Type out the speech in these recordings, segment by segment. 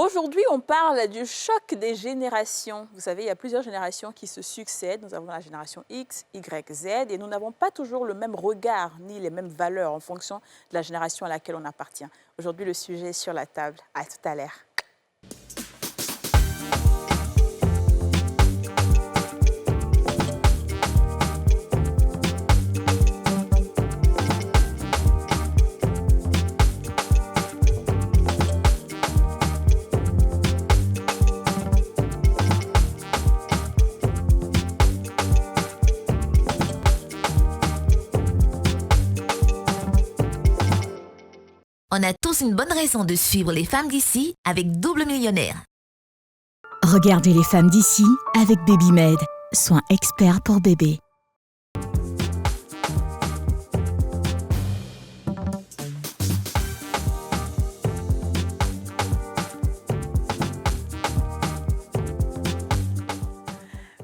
Aujourd'hui, on parle du choc des générations. Vous savez, il y a plusieurs générations qui se succèdent. Nous avons la génération X, Y, Z, et nous n'avons pas toujours le même regard ni les mêmes valeurs en fonction de la génération à laquelle on appartient. Aujourd'hui, le sujet est sur la table. À tout à l'heure. On a tous une bonne raison de suivre les femmes d'ici avec Double Millionnaire. Regardez les femmes d'ici avec BabyMed, soins experts pour bébés.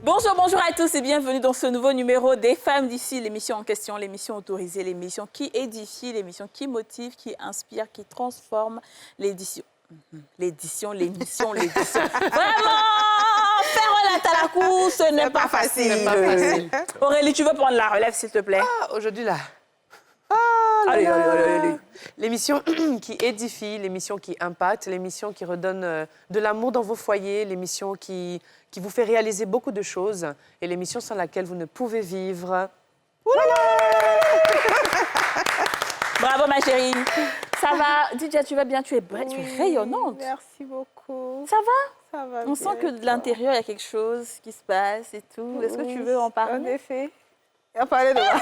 Bonjour à tous et bienvenue dans ce nouveau numéro des femmes d'ici, l'émission en question, l'émission autorisée, l'émission qui édifie, l'émission qui motive, qui inspire, qui transforme, l'émission. L'émission. Vraiment, faire relate à la course, ce n'est pas facile. C'est pas facile. Aurélie, tu veux prendre la relève, s'il te plaît? Aujourd'hui, là. Allez. L'émission qui édifie, l'émission qui impacte, l'émission qui redonne de l'amour dans vos foyers, l'émission qui vous fait réaliser beaucoup de choses et l'émission sans laquelle vous ne pouvez vivre. Bravo, ma chérie. Ça va? Didia, tu vas bien? Tu es rayonnante. Merci beaucoup. Ça va? Ça va On sent que de l'intérieur, il y a quelque chose qui se passe et tout. Est-ce que tu veux en parler? En effet. On parlait de quoi?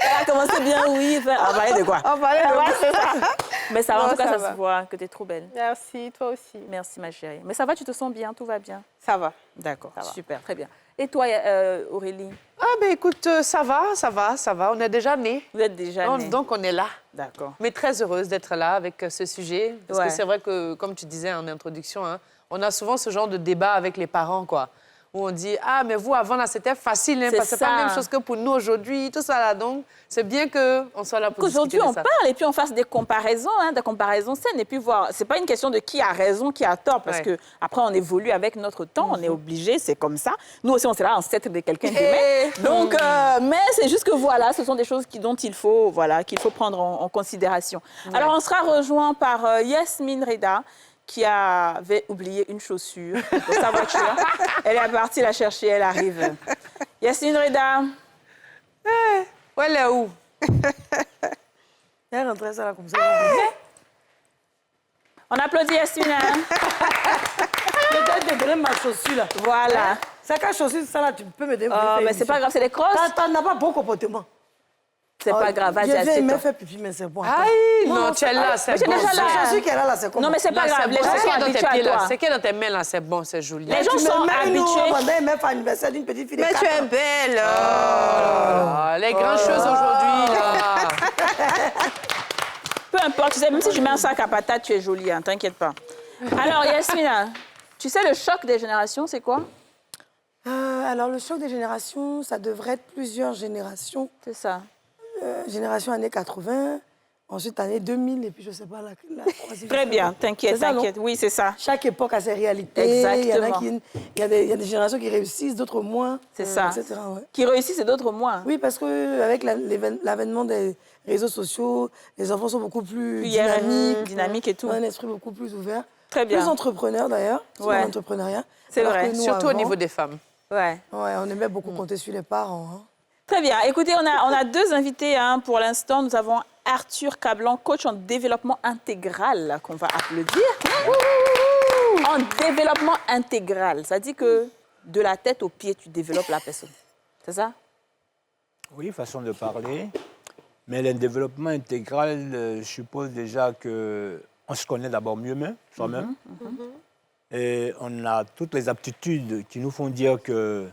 Elle a commencé bien, oui. On parlait de quoi? On parlait de quoi? C'est ça. Mais ça va, en Non, tout cas, ça ça va. se voit que tu es trop belle. Merci, toi aussi. Merci, ma chérie. Mais ça va, tu te sens bien? Tout va bien? Ça va. D'accord, Ça va. super, très bien. Et toi, Aurélie? Ah, ben écoute, ça va. On est déjà nés. Vous êtes déjà née. Donc, on est là. D'accord. Mais très heureuse d'être là avec ce sujet. Parce Ouais. que c'est vrai que, comme tu disais en introduction, hein, on a souvent ce genre de débat avec les parents, quoi. Où on dit, ah, mais vous, avant, là, c'était facile, hein, C'est parce que c'est pas ça. la même chose que pour nous aujourd'hui, tout ça, là. Donc, c'est bien qu'on soit là pour Qu'aujourd'hui, discuter de on ça. parle et puis on fasse des comparaisons saines et puis voir. C'est pas une question de qui a raison, qui a tort, parce Ouais. que après on évolue avec notre temps, on est obligé, c'est comme ça. Nous aussi, on sera ancêtre de quelqu'un Eh. demain. Donc, mais c'est juste que voilà, ce sont des choses dont il faut, qu'il faut prendre en considération. Alors, on sera rejoint par Yasmine Reda, qui avait oublié une chaussure dans sa voiture. Elle est partie la chercher, elle arrive. Yasmine Reda. Ouais, elle est où? Elle rentrait ça là comme ça. On applaudit Yasmine. Hein? Peut-être de donner ma chaussure là. Voilà. C'est quelle chaussure ça là, tu peux me donner. Oh, mais c'est pas grave, c'est des crosses. Tu n'as pas bon comportement. C'est pas grave, vas-y, Je viens, il assieds-toi. m'a fait pipi, mais c'est bon. Aïe, Non, non, non, tu es là, c'est mais j'ai bon. déjà La là. chaussure qu'elle a là, c'est comment? Non, mais c'est pas Là, grave, les bon. gens C'est sont qu'il y a dans tes habitués à pieds, là. toi. C'est qu'il y a dans tes mains, là, c'est bon, c'est joli. Les gens sont habitués. Elle m'a fait l'anniversaire d'une petite fille de Mais 4 tu es ans. belle. Ah, les grandes choses aujourd'hui, là. Peu importe, tu sais, même si je mets un sac à patates, tu es jolie, hein, t'inquiète pas. Alors, Yasmina, tu sais, le choc des générations, c'est quoi? Alors, le choc des générations, ça devrait être plusieurs générations. C'est ça. Génération années 80, ensuite années 2000, et puis je sais pas, la troisième. Très bien, t'inquiète, C'est ça, non? t'inquiète. Oui, c'est ça. Chaque époque a ses réalités. Exactement. Il y a des générations qui réussissent, d'autres moins. C'est ça. Etc., ouais. Qui réussissent et d'autres moins. Oui, parce qu'avec l'avènement des réseaux sociaux, les enfants sont beaucoup plus Dynamique et tout. ont un esprit beaucoup plus ouvert. Très bien. Plus entrepreneurs d'ailleurs, sur Ouais. l'entrepreneuriat. C'est Alors vrai. que nous, Surtout au avant, niveau des femmes. Ouais. Ouais, on aimait beaucoup compter sur les parents. Hein. Très bien. Écoutez, on a deux invités hein, pour l'instant. Nous avons Arthur Cablan, coach en développement intégral, là, qu'on va applaudir. En développement intégral, ça dit que de la tête aux pieds, tu développes la personne. C'est ça? Oui, façon de parler. Mais le développement intégral suppose déjà qu'on se connaît d'abord mieux-même, soi-même. Et on a toutes les aptitudes qui nous font dire que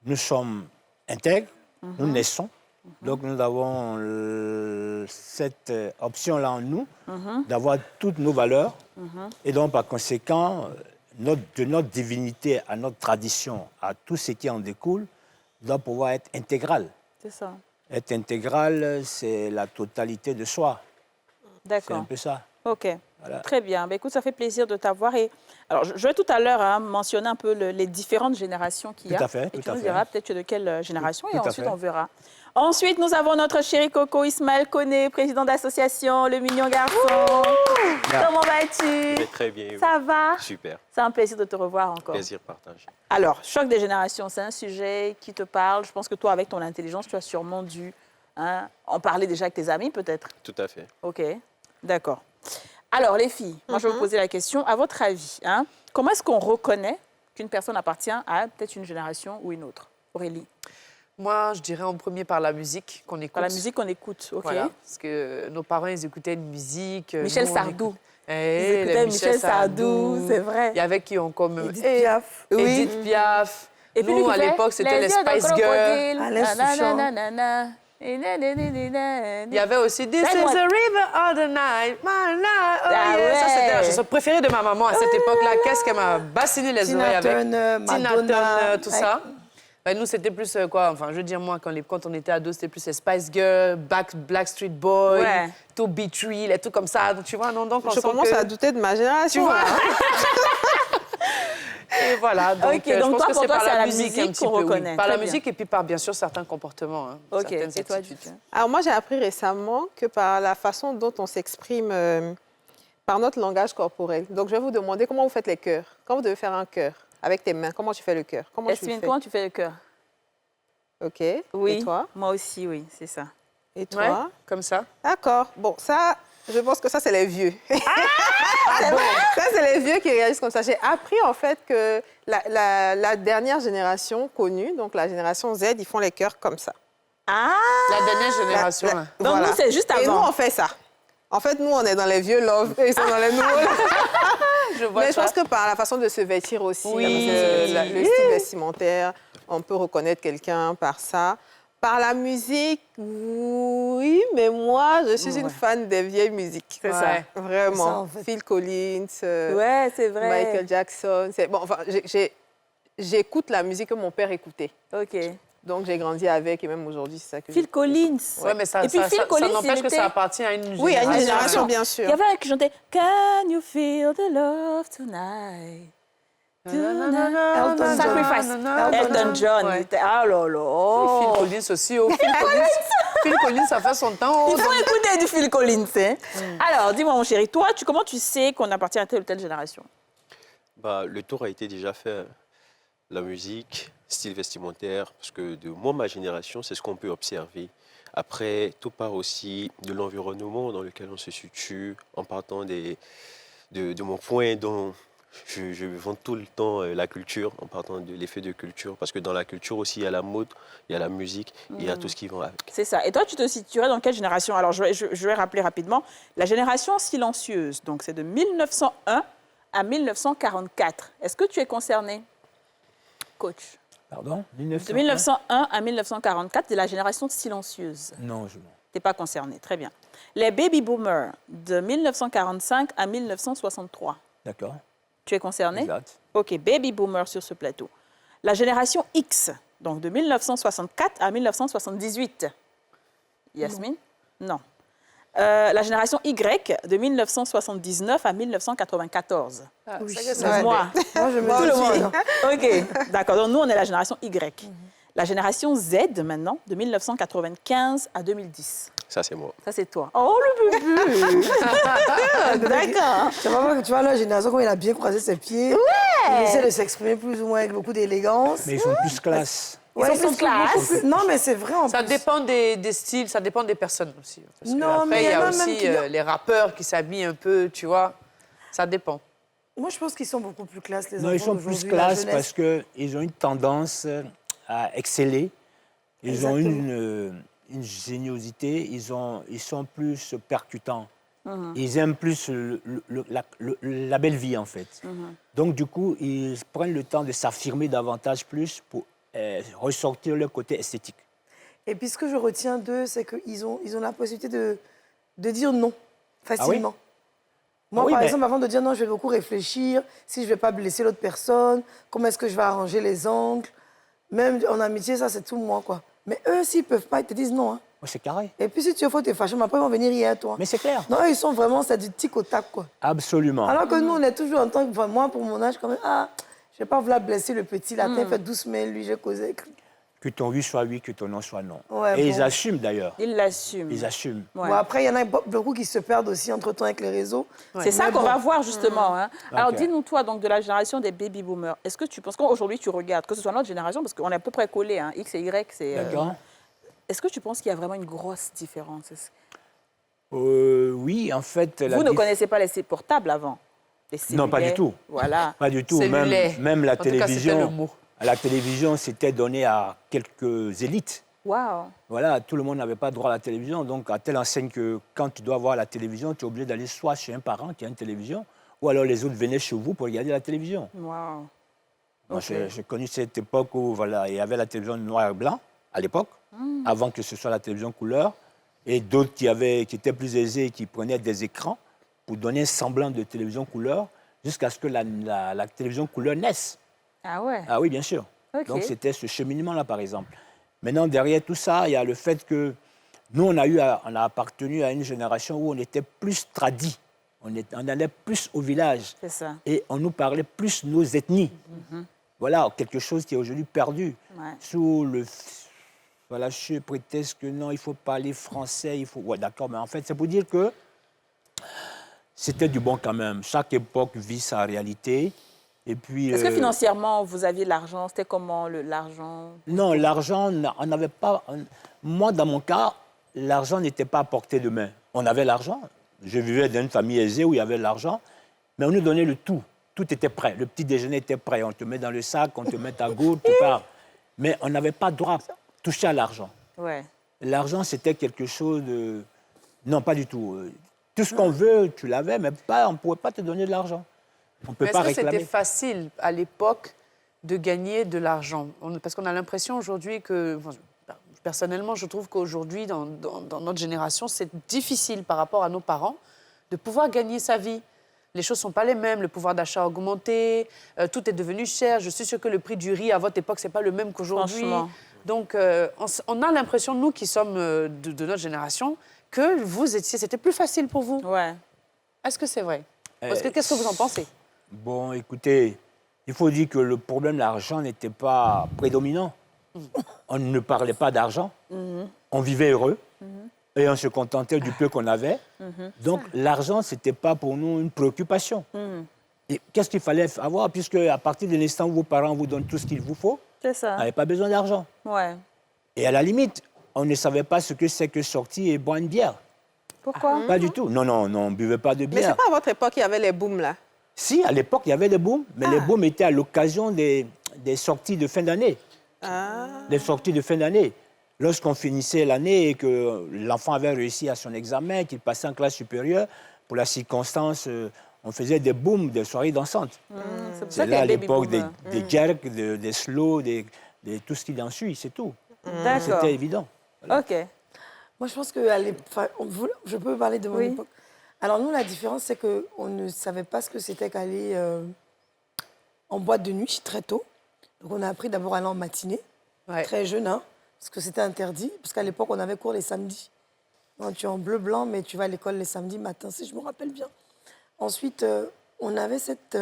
nous sommes intègres, nous naissons. Donc nous avons cette option-là en nous, d'avoir toutes nos valeurs. Et donc par conséquent, de notre divinité à notre tradition, à tout ce qui en découle, doit pouvoir être intégral. C'est ça. Être intégral, c'est la totalité de soi. C'est un D'accord. peu ça. OK. Voilà. Très bien. Ben, écoute, ça fait plaisir de t'avoir. Et alors, je vais tout à l'heure mentionner un peu les différentes générations qu'il y a. Tout à fait, Et tout tu à nous fait. diras peut-être de quelle génération et Tout à ensuite fait. on verra. Ensuite, nous avons notre chéri Coco Ismaël Koné, président d'association Le Mignon Garçon. Comment vas-tu? Je vais très bien. et vous? Ça va? Super. C'est un plaisir de te revoir encore. Plaisir partagé. Alors, choc des générations, c'est un sujet qui te parle. Je pense que toi, avec ton intelligence, tu as sûrement dû en parler déjà avec tes amis, peut-être. Tout à fait. OK, d'accord. Alors, les filles, moi, je vais vous poser la question. À votre avis, comment est-ce qu'on reconnaît qu'une personne appartient à peut-être une génération ou une autre? Aurélie? Moi, je dirais en premier par la musique qu'on écoute. Par la musique qu'on écoute, OK. Voilà, parce que nos parents, ils écoutaient une musique. Michel nous, on Sardou. écoute- Ils Eh, écoutaient les Michel Sardou, c'est vrai. Il y avait qui ont comme Edith Piaf. Edith Piaf. Et puis, Nous, lui à qui fait l'époque, c'était les yeux de Spice Girls. crocodile, Alain Souchon. nanana, et nanana. Il y avait aussi This is moi- a river of the night, my night. Oh Ah yeah. Ça, c'était la ouais. chanson préférée de ma maman à cette époque-là. Qu'est-ce qu'elle m'a bassiné les oreilles Tina avec Turner, Tina Madonna. Turner, tout Ouais. ça. Ben, nous, c'était plus quoi? Enfin, je veux dire, moi, quand on était ados, c'était plus les Spice Girls, Blackstreet Boys, Ouais. Toby Tree, les trucs comme ça. Donc, tu vois, non, donc on Je sent commence que... à douter de ma Tu génération. vois? là. Et voilà, donc, Ok, je donc pense toi, que pour c'est toi, par c'est à la la musique un musique petit qu'on peu, oui. reconnaît. Par Très la bien. musique et puis par, bien sûr, certains comportements. OK, certaines et toi, attitudes. Duc? Alors moi, j'ai appris récemment que par la façon dont on s'exprime par notre langage corporel. Donc, je vais vous demander comment vous faites les cœurs. Quand vous devez faire un cœur avec tes mains, comment tu fais le cœur? Comment tu le Yasmine, fais? comment tu fais le cœur? OK. Oui. Et toi? Moi aussi, oui, c'est ça. Et Ouais, toi? comme ça. D'accord. Bon, ça, je pense que ça, c'est les vieux. Ça, c'est les vieux qui réagissent comme ça. J'ai appris, en fait, que la dernière génération connue, donc la génération Z, ils font les cœurs comme ça. Ah! La dernière génération. La- là. Donc, voilà. nous, c'est juste Et nous, avant. on fait ça. En fait, nous, on est dans les vieux love et ils sont dans les nouveaux love. Je vois Mais je ça. pense que par la façon de se vêtir aussi, Oui. le style vestimentaire, on peut reconnaître quelqu'un par ça. Par la musique, oui, mais moi, je suis une fan des vieilles musiques. C'est Ouais. ça. Vraiment. C'est ça, en fait. Phil Collins, Ouais, c'est vrai. Michael Jackson. Bon, enfin, j'écoute la musique que mon père écoutait. OK. Donc, j'ai grandi avec et même aujourd'hui, c'est ça que Phil j'écoute. Collins. Ouais, mais ça, Et puis ça, Phil ça, Collins, ça n'empêche il que était- ça appartient à une génération. Oui, à une génération, Ah, bien Il sûr. y avait un qui chantait Can you feel the love tonight? Elton Sacrifice. John. Elton John. Ouais. il était- Ah là là. Phil Collins aussi. Oh, Phil Collins, ça fait son temps. Oh, Il faut écouter du Phil Collins. Hein? Alors, dis-moi, mon chéri, toi, comment tu sais qu'on appartient à telle ou telle génération? Bah, le tour a été déjà fait. La musique, style vestimentaire, parce que de moi, ma génération, c'est ce qu'on peut observer. Après, tout part aussi de l'environnement dans lequel on se situe, en partant de mon point dont je vends tout le temps la culture, en partant de l'effet de culture, parce que dans la culture aussi, il y a la mode, il y a la musique, il y a tout ce qui va avec. C'est ça. Et toi, tu te situerais dans quelle génération? Alors, je vais rappeler rapidement. La génération silencieuse, donc c'est de 1901 à 1944. Est-ce que tu es concerné, coach? Pardon? De 1901 à 1944, c'est la génération silencieuse. Non, je non. Tu n'es pas concerné, très bien. Les baby boomers, de 1945 à 1963. D'accord. Tu es concerné? Exact. OK, baby boomers sur ce plateau. La génération X, donc de 1964 à 1978. Yasmine? Non. La génération Y, de 1979 à 1994. Ah, Oui. ça y est, C'est ça va. moi. Moi, je me Tout le suis- monde. OK, d'accord. Donc, nous, on est la génération Y. La génération Z, maintenant, de 1995 à 2010. Ça, c'est moi. Ça, c'est toi. Oh, le bébé! D'accord. Tu vas voir que tu vois, la génération, comme il a bien croisé ses pieds, il essaie de s'exprimer plus ou moins avec beaucoup d'élégance. Mais ils sont plus classe. Ouais, sont plus classe. beaucoup plus- Non, mais c'est vrai en Ça plus. dépend des styles, ça dépend des personnes aussi. Parce que Non, après, mais il y a même aussi qui- les rappeurs qui s'habillent un peu, tu vois. Ça dépend. Moi, je pense qu'ils sont beaucoup plus classe, les Non, enfants ils sont plus d'aujourd'hui, la classe jeunesse. parce qu'ils ont une tendance à exceller. Ils ont une géniosité, ils sont plus percutants. Ils aiment plus la belle vie, en fait. Donc, du coup, ils prennent le temps de s'affirmer davantage plus pour ressortir leur côté esthétique. Et puis, ce que je retiens d'eux, c'est qu'ils ont la possibilité de dire non facilement. Moi, Ah oui, par mais- exemple, avant de dire non, je vais beaucoup réfléchir, si je ne vais pas blesser l'autre personne, comment est-ce que je vais arranger les angles. Même en amitié, ça, c'est tout moi, quoi. Mais eux, s'ils ne peuvent pas, ils te disent non. Hein. Oh, c'est carré. Et puis si tu faut te fâcher, mais après ils vont venir hier, toi. Mais c'est clair. Non, ils sont vraiment, c'est du tic au tac, quoi. Absolument. Alors que nous, on est toujours en tant que, enfin, moi, pour mon âge, quand même, je ne vais pas vouloir blesser le petit, là, il fait 12 semaines, lui, j'ai causé avec lui. Que ton oui soit oui, que ton non soit non. Ouais, Et bon. ils assument d'ailleurs. Ils l'assument. Ils assument. Ouais. Bon, après, il y en a beaucoup qui se perdent aussi entre-temps avec les réseaux. C'est ça Mais qu'on bon. va voir justement. Hein. Alors Ok. dis-nous, toi, donc, de la génération des baby boomers, est-ce que tu penses qu'aujourd'hui tu regardes, que ce soit notre génération, parce qu'on est à peu près collés, hein, X et Y, c'est. D'accord. Est-ce que tu penses qu'il y a vraiment une grosse différence? Oui, en fait... Vous ne connaissez pas les portables avant? Les Non, pas du cellulaires, tout. Voilà. Pas du tout. Cellulaire. Même la En tout cas, c'était télévision. le mot. La télévision, c'était donné à quelques élites. Waouh. Voilà, tout le monde n'avait pas droit à la télévision. Donc, à telle enseigne que quand tu dois voir la télévision, tu es obligé d'aller soit chez un parent qui a une télévision, ou alors les autres venaient chez vous pour regarder la télévision. Waouh. Moi, j'ai connu cette époque où voilà, il y avait la télévision noir et blanc, à l'époque, avant que ce soit la télévision couleur, et d'autres qui étaient plus aisés, qui prenaient des écrans pour donner un semblant de télévision couleur, jusqu'à ce que la télévision couleur naisse. Ah ouais. Ah oui, bien sûr. Ok. Donc, c'était ce cheminement-là, par exemple. Maintenant, derrière tout ça, il y a le fait que nous, on a appartenu à une génération où on était plus tradis. On allait plus au village. C'est ça. Et on nous parlait plus nos ethnies. Voilà, quelque chose qui est aujourd'hui perdu. Ouais. Sous le fâcheux prétexte que non, il faut parler français, il faut... Ouais, d'accord, mais en fait, c'est pour dire que c'était du bon quand même. Chaque époque vit sa réalité. Et puis... Est-ce que financièrement, vous aviez l'argent? C'était comment l'argent? Non, l'argent, on n'avait pas... Moi, dans mon cas, l'argent n'était pas à portée de main. On avait l'argent. Je vivais dans une famille aisée où il y avait l'argent, mais on nous donnait le tout. Tout était prêt. Le petit déjeuner était prêt. On te met dans le sac, on te met à gauche, tu pars. Mais on n'avait pas droit à toucher à l'argent. Ouais. L'argent, c'était quelque chose de... Non, pas du tout. Tout ce qu'on veut, tu l'avais, mais pas, on ne pouvait pas te donner de l'argent. On ne peut Mais pas est-ce que réclamer. c'était facile à l'époque de gagner de l'argent? Parce qu'on a l'impression aujourd'hui que... enfin, personnellement, je trouve qu'aujourd'hui, dans notre génération, c'est difficile par rapport à nos parents de pouvoir gagner sa vie. Les choses ne sont pas les mêmes, le pouvoir d'achat a augmenté, tout est devenu cher. Je suis sûre que le prix du riz à votre époque, ce n'est pas le même qu'aujourd'hui. Franchement. Donc, on a l'impression, nous qui sommes de notre génération, que c'était plus facile pour vous. Ouais. Est-ce que c'est vrai? Qu'est-ce que vous en pensez? Bon, écoutez, il faut dire que le problème de l'argent n'était pas prédominant. On ne parlait pas d'argent, on vivait heureux et on se contentait du peu qu'on avait. Donc l'argent, ce n'était pas pour nous une préoccupation. Et qu'est-ce qu'il fallait avoir, puisque à partir de l'instant où vos parents vous donnent tout ce qu'il vous faut, C'est on ça. n'avait pas besoin d'argent. Ouais. Et à la limite, on ne savait pas ce que c'est que sortir et boire une bière. Pourquoi? Pas du tout. Non, on ne buvait pas de Mais bière. c'est pas à votre époque qu'il y avait les booms, là? Si, à l'époque, il y avait des booms, mais les booms étaient à l'occasion des sorties de fin d'année. Des sorties de fin d'année. Lorsqu'on finissait l'année et que l'enfant avait réussi à son examen, qu'il passait en classe supérieure, pour la circonstance, on faisait des booms, des soirées dansantes. C'est pour ça C'est qu'il y là a à baby l'époque des boomers. jerks, des slows, tout ce qui en suit, c'est tout. D'accord. C'était évident. OK. Moi, je pense que je peux parler de mon Oui. époque. Alors, nous, la différence, c'est qu'on ne savait pas ce que c'était qu'aller en boîte de nuit très tôt. Donc, on a appris d'abord à aller en matinée, Ouais. très jeune, hein, parce que c'était interdit. Parce qu'à l'époque, on avait cours les samedis. Non, tu es en bleu-blanc, mais tu vas à l'école les samedis matin, si je me rappelle bien. Ensuite, on avait cette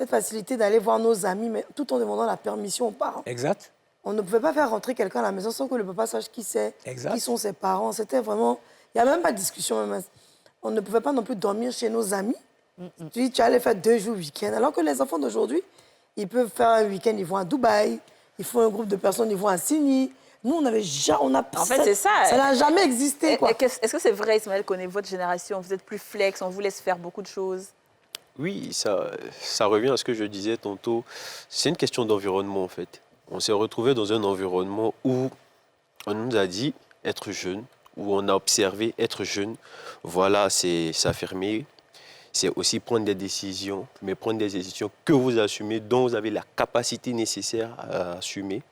facilité d'aller voir nos amis, mais tout en demandant la permission aux parents. Exact. On ne pouvait pas faire rentrer quelqu'un à la maison sans que le papa sache qui c'est, Exact. qui sont ses parents. C'était vraiment... Il n'y a même pas de discussion. Même. On ne pouvait pas non plus dormir chez nos amis. Tu dis, tu allais faire 2 jours week-end. Alors que les enfants d'aujourd'hui, ils peuvent faire un week-end, ils vont à Dubaï, ils font un groupe de personnes, ils vont à Sydney. Nous, on avait jamais... En fait, c'est ça. Ça n'a jamais existé, quoi. Est-ce que c'est vrai, Ismaël, qu'on est votre génération, vous êtes plus flex, on vous laisse faire beaucoup de choses? Oui, ça revient à ce que je disais tantôt. C'est une question d'environnement, en fait. On s'est retrouvé dans un environnement où on nous a dit être jeune, où on a observé être jeune. Voilà, c'est s'affirmer, c'est aussi prendre des décisions, mais prendre des décisions que vous assumez, dont vous avez la capacité nécessaire à assumer.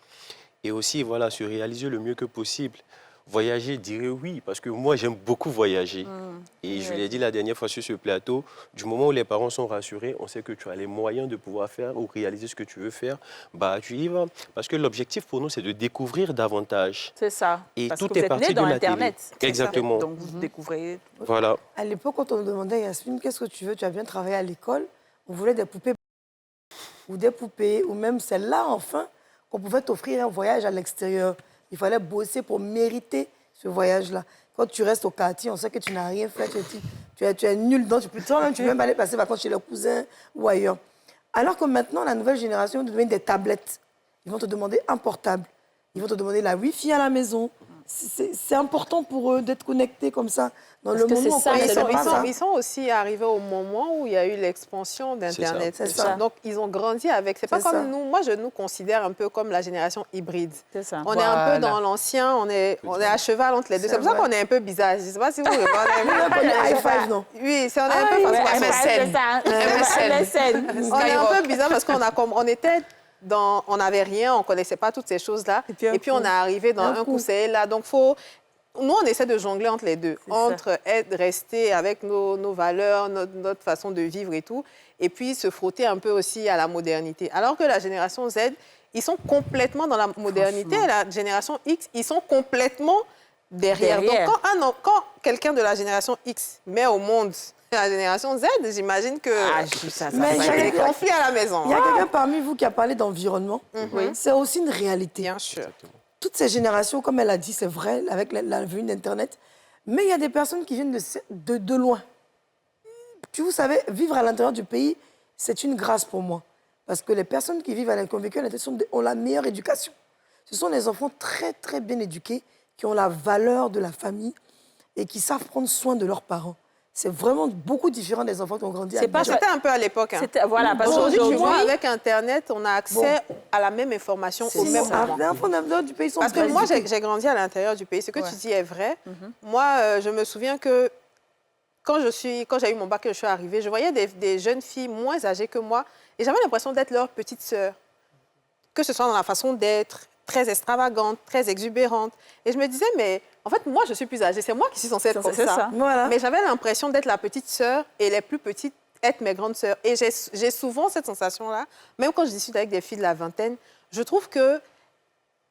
Et aussi, voilà, se réaliser le mieux que possible. Voyager, dirais oui, parce que moi, j'aime beaucoup voyager. Et je l'ai dit la dernière fois sur ce plateau, du moment où les parents sont rassurés, on sait que tu as les moyens de pouvoir faire ou réaliser ce que tu veux faire, bah, tu y vas. Parce que l'objectif pour nous, c'est de découvrir davantage. C'est ça. Et Parce tout que est vous êtes parti né de dans la Internet. télé. c'est ça. Exactement. Donc, vous découvrez. Voilà. À l'époque, quand on nous demandait, Yasmine, qu'est-ce que tu veux? Tu as bien travaillé à l'école. On voulait des poupées ou des poupées, ou même celle-là, enfin, qu'on pouvait t'offrir un voyage à l'extérieur. Il fallait bosser pour mériter ce voyage-là. Quand tu restes au quartier, on sait que tu n'as rien fait, tu es nul dedans, tu peux même aller passer vacances chez les cousins ou ailleurs. Alors que maintenant, la nouvelle génération te donne des tablettes. Ils vont te demander un portable. Ils vont te demander la Wi-Fi à la maison. C'est important pour eux d'être connectés comme ça. Dans Parce le que moment c'est ça, où on mais connaissait pas ça. Ils sont aussi arrivés au moment où il y a eu l'expansion d'Internet. C'est ça. Donc, ils ont grandi avec. C'est pas C'est ça. comme nous. Moi, je nous considère un peu comme la génération hybride. C'est ça. On est un peu dans l'ancien, on est à cheval entre les deux. C'est pour ça qu'on est un peu bizarre. Je ne sais pas si vous regardez. High five, non? Oui, on est un peu Ouais, MSN. c'est ça. MSN. On est un peu bizarre parce on était on n'avait rien, on ne connaissait pas toutes ces choses-là. Et puis, on est arrivé dans un coup, c'est là. Donc, nous, on essaie de jongler entre les deux, entre rester avec nos valeurs, notre façon de vivre et tout, et puis se frotter un peu aussi à la modernité. Alors que la génération Z, ils sont complètement dans la modernité. La génération X, ils sont complètement derrière. Donc, quand quelqu'un de la génération X met au monde la génération Z, j'imagine que Mais il y a des conflits à la maison. Il y a quelqu'un parmi vous qui a parlé d'environnement. C'est aussi une réalité. Bien sûr. Toutes ces générations, comme elle a dit, c'est vrai, avec la venue d'Internet, mais il y a des personnes qui viennent de loin. Vous savez, vivre à l'intérieur du pays, c'est une grâce pour moi. Parce que les personnes qui vivent à l'intérieur ont la meilleure éducation. Ce sont les enfants très, très bien éduqués, qui ont la valeur de la famille et qui savent prendre soin de leurs parents. C'est vraiment beaucoup différent des enfants qui ont grandi à Abidjan. C'était un peu à l'époque. Voilà, parce Aujourd'hui, tu qu'aujourd'hui, vois, avec Internet, on a accès à la même information au même moment. Les enfants d'Abidjan du pays sont Parce que bien moi, éduqués. j'ai grandi à l'intérieur du pays. Ce que tu dis est vrai. Moi, je me souviens que quand j'ai eu mon bac et je suis arrivée, je voyais des jeunes filles moins âgées que moi et j'avais l'impression d'être leur petite sœur. Que ce soit dans la façon d'être, très extravagante, très exubérante. Et je me disais, mais en fait, moi, je suis plus âgée. C'est moi qui suis censée être comme ça. Voilà. Mais j'avais l'impression d'être la petite sœur et les plus petites être mes grandes sœurs. Et j'ai souvent cette sensation-là, même quand je discute avec des filles de la vingtaine, je trouve que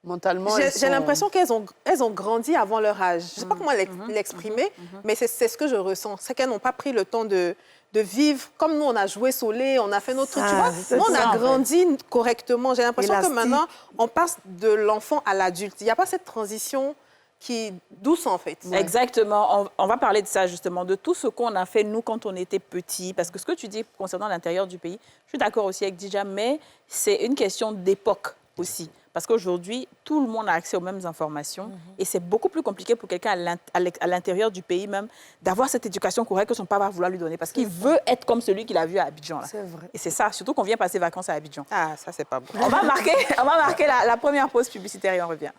mentalement, j'ai l'impression qu'elles ont grandi avant leur âge. Je ne sais pas comment l'exprimer, mais c'est ce que je ressens. C'est qu'elles n'ont pas pris le temps de vivre. Comme nous, on a joué Solé, on a fait notre truc. Tu vois, nous, on a grandi correctement. J'ai l'impression que maintenant, on passe de l'enfant à l'adulte. Il n'y a pas cette transition qui est douce, en fait. Ouais. Exactement. On va parler de ça, justement, de tout ce qu'on a fait, nous, quand on était petits. Parce que ce que tu dis concernant l'intérieur du pays, je suis d'accord aussi avec Dija, mais c'est une question d'époque aussi. Parce qu'aujourd'hui, tout le monde a accès aux mêmes informations et c'est beaucoup plus compliqué pour quelqu'un à l'intérieur du pays même d'avoir cette éducation correcte que son papa va vouloir lui donner parce qu'il veut être comme celui qu'il a vu à Abidjan. Là. C'est vrai. Et c'est ça, surtout qu'on vient passer vacances à Abidjan. Ah, ça, c'est pas bon. On va marquer la première pause publicitaire et on revient.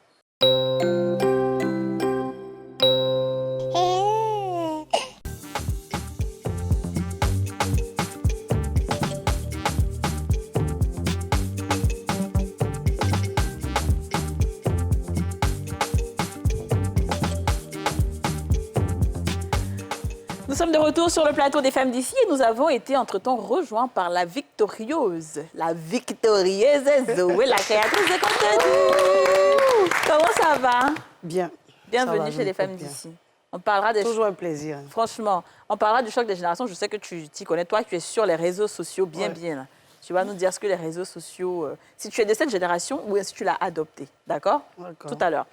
Nous sommes de retour sur le plateau des femmes d'ici et nous avons été entre-temps rejoints par la victorieuse Zoé, la créatrice de contenu. Comment ça va? Bien. Bienvenue chez les femmes d'ici. On parlera des Toujours un plaisir. Franchement, on parlera du choc des générations. Je sais que tu t'y connais. Toi, tu es sur les réseaux sociaux bien. Là. Tu vas nous dire ce que les réseaux sociaux... si tu es de cette génération ou si tu l'as adopté. D'accord? Tout à l'heure.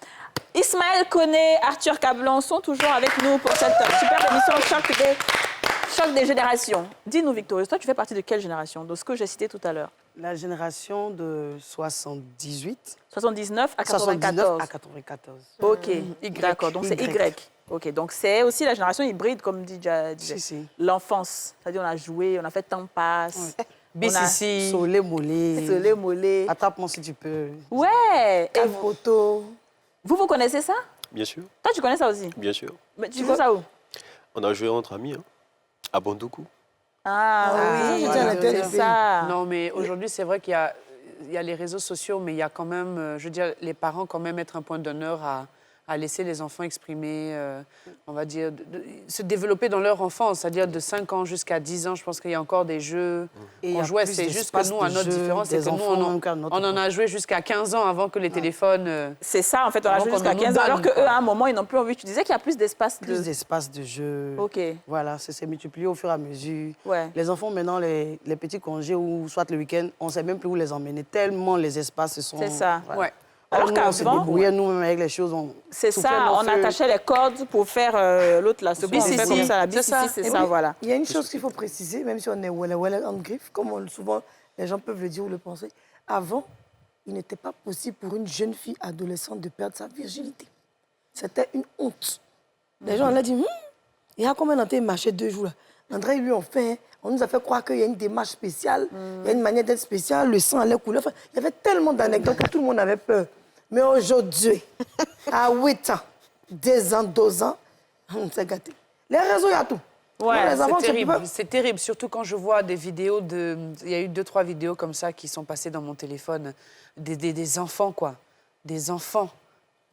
Ismaël Koné, Arthur Cablan sont toujours avec nous pour cette super émission Choc des générations. Dis-nous, Victorieuse, toi, tu fais partie de quelle génération? De ce que j'ai cité tout à l'heure. La génération de 78. 79 à 79 94. à 94. OK, d'accord. Donc, c'est Y. OK, donc c'est aussi la génération hybride, comme dit Dija. Si. L'enfance. C'est-à-dire, on a joué, on a fait temps passe. BCC. Solé molé. Solé molé. Attrape-moi si tu peux. Ouais. Et photo. Vous connaissez ça? Bien sûr. Toi, tu connais ça aussi? Bien sûr. Mais tu fais ça où? On a joué entre amis, à Bandoukou. Ah oui, c'est ça. Non, mais aujourd'hui, c'est vrai qu'il y a les réseaux sociaux, mais il y a quand même, je veux dire, les parents quand même mettre un point d'honneur à laisser les enfants exprimer, on va dire, se développer dans leur enfance, c'est-à-dire de 5 ans jusqu'à 10 ans. Je pense qu'il y a encore des jeux qu'on jouait. C'est juste que nous, à notre différence, c'est que nous, on en a joué jusqu'à 15 ans avant que les téléphones... C'est ça, en fait, on a joué jusqu'à 15 ans, alors qu'eux, à un moment, ils n'ont plus envie. Tu disais qu'il y a plus d'espace de... Plus d'espace de jeu. OK. Voilà, ça s'est multiplié au fur et à mesure. Ouais. Les enfants, maintenant, les petits congés ou soit le week-end, on ne sait même plus où les emmener, tellement les espaces se sont... C'est ça. Voilà. Ouais. Alors Nous, on se qu'avant, débrouillait nous-mêmes avec les choses. c'est ça, on attachait les cordes pour faire l'autre là. Ce qu'on fait comme ça, la BCC, c'est ça, voilà. Il y a une chose qu'il faut préciser, même si on est en griffe, comme souvent les gens peuvent le dire ou le penser. Avant, il n'était pas possible pour une jeune fille adolescente de perdre sa virginité. C'était une honte. Les gens allaient dire, il y a combien d'années il marchait 2 jours là? André, lui, on nous a fait croire qu'il y a une démarche spéciale, il y a une manière d'être spéciale, le sang allait couler. Enfin, il y avait tellement d'anecdotes que tout le monde avait peur. Mais aujourd'hui, à 8 ans, 10 ans, 12 ans, on s'est gâté. Les réseaux, il y a tout. Ouais, c'est terrible. C'est terrible, surtout quand je vois des vidéos de... Il y a eu 2-3 vidéos comme ça qui sont passées dans mon téléphone. Des enfants, quoi. Des enfants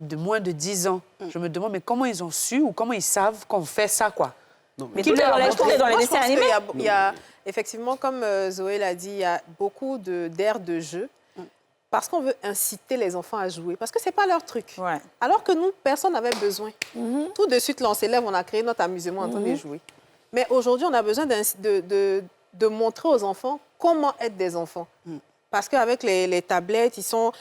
de moins de 10 ans. Je me demande, mais comment ils ont su ou comment ils savent qu'on fait ça, quoi? Mais tout est dans les Moi, je dessins pense animés. qu'il y a, effectivement, comme Zoé l'a dit, il y a beaucoup d'aires de jeu parce qu'on veut inciter les enfants à jouer, parce que ce n'est pas leur truc. Ouais. Alors que nous, personne n'avait besoin. Tout de suite, là, on s'élève, on a créé notre amusement en train de jouer. Mais aujourd'hui, on a besoin de montrer aux enfants comment être des enfants. Parce qu'avec les tablettes, ils sont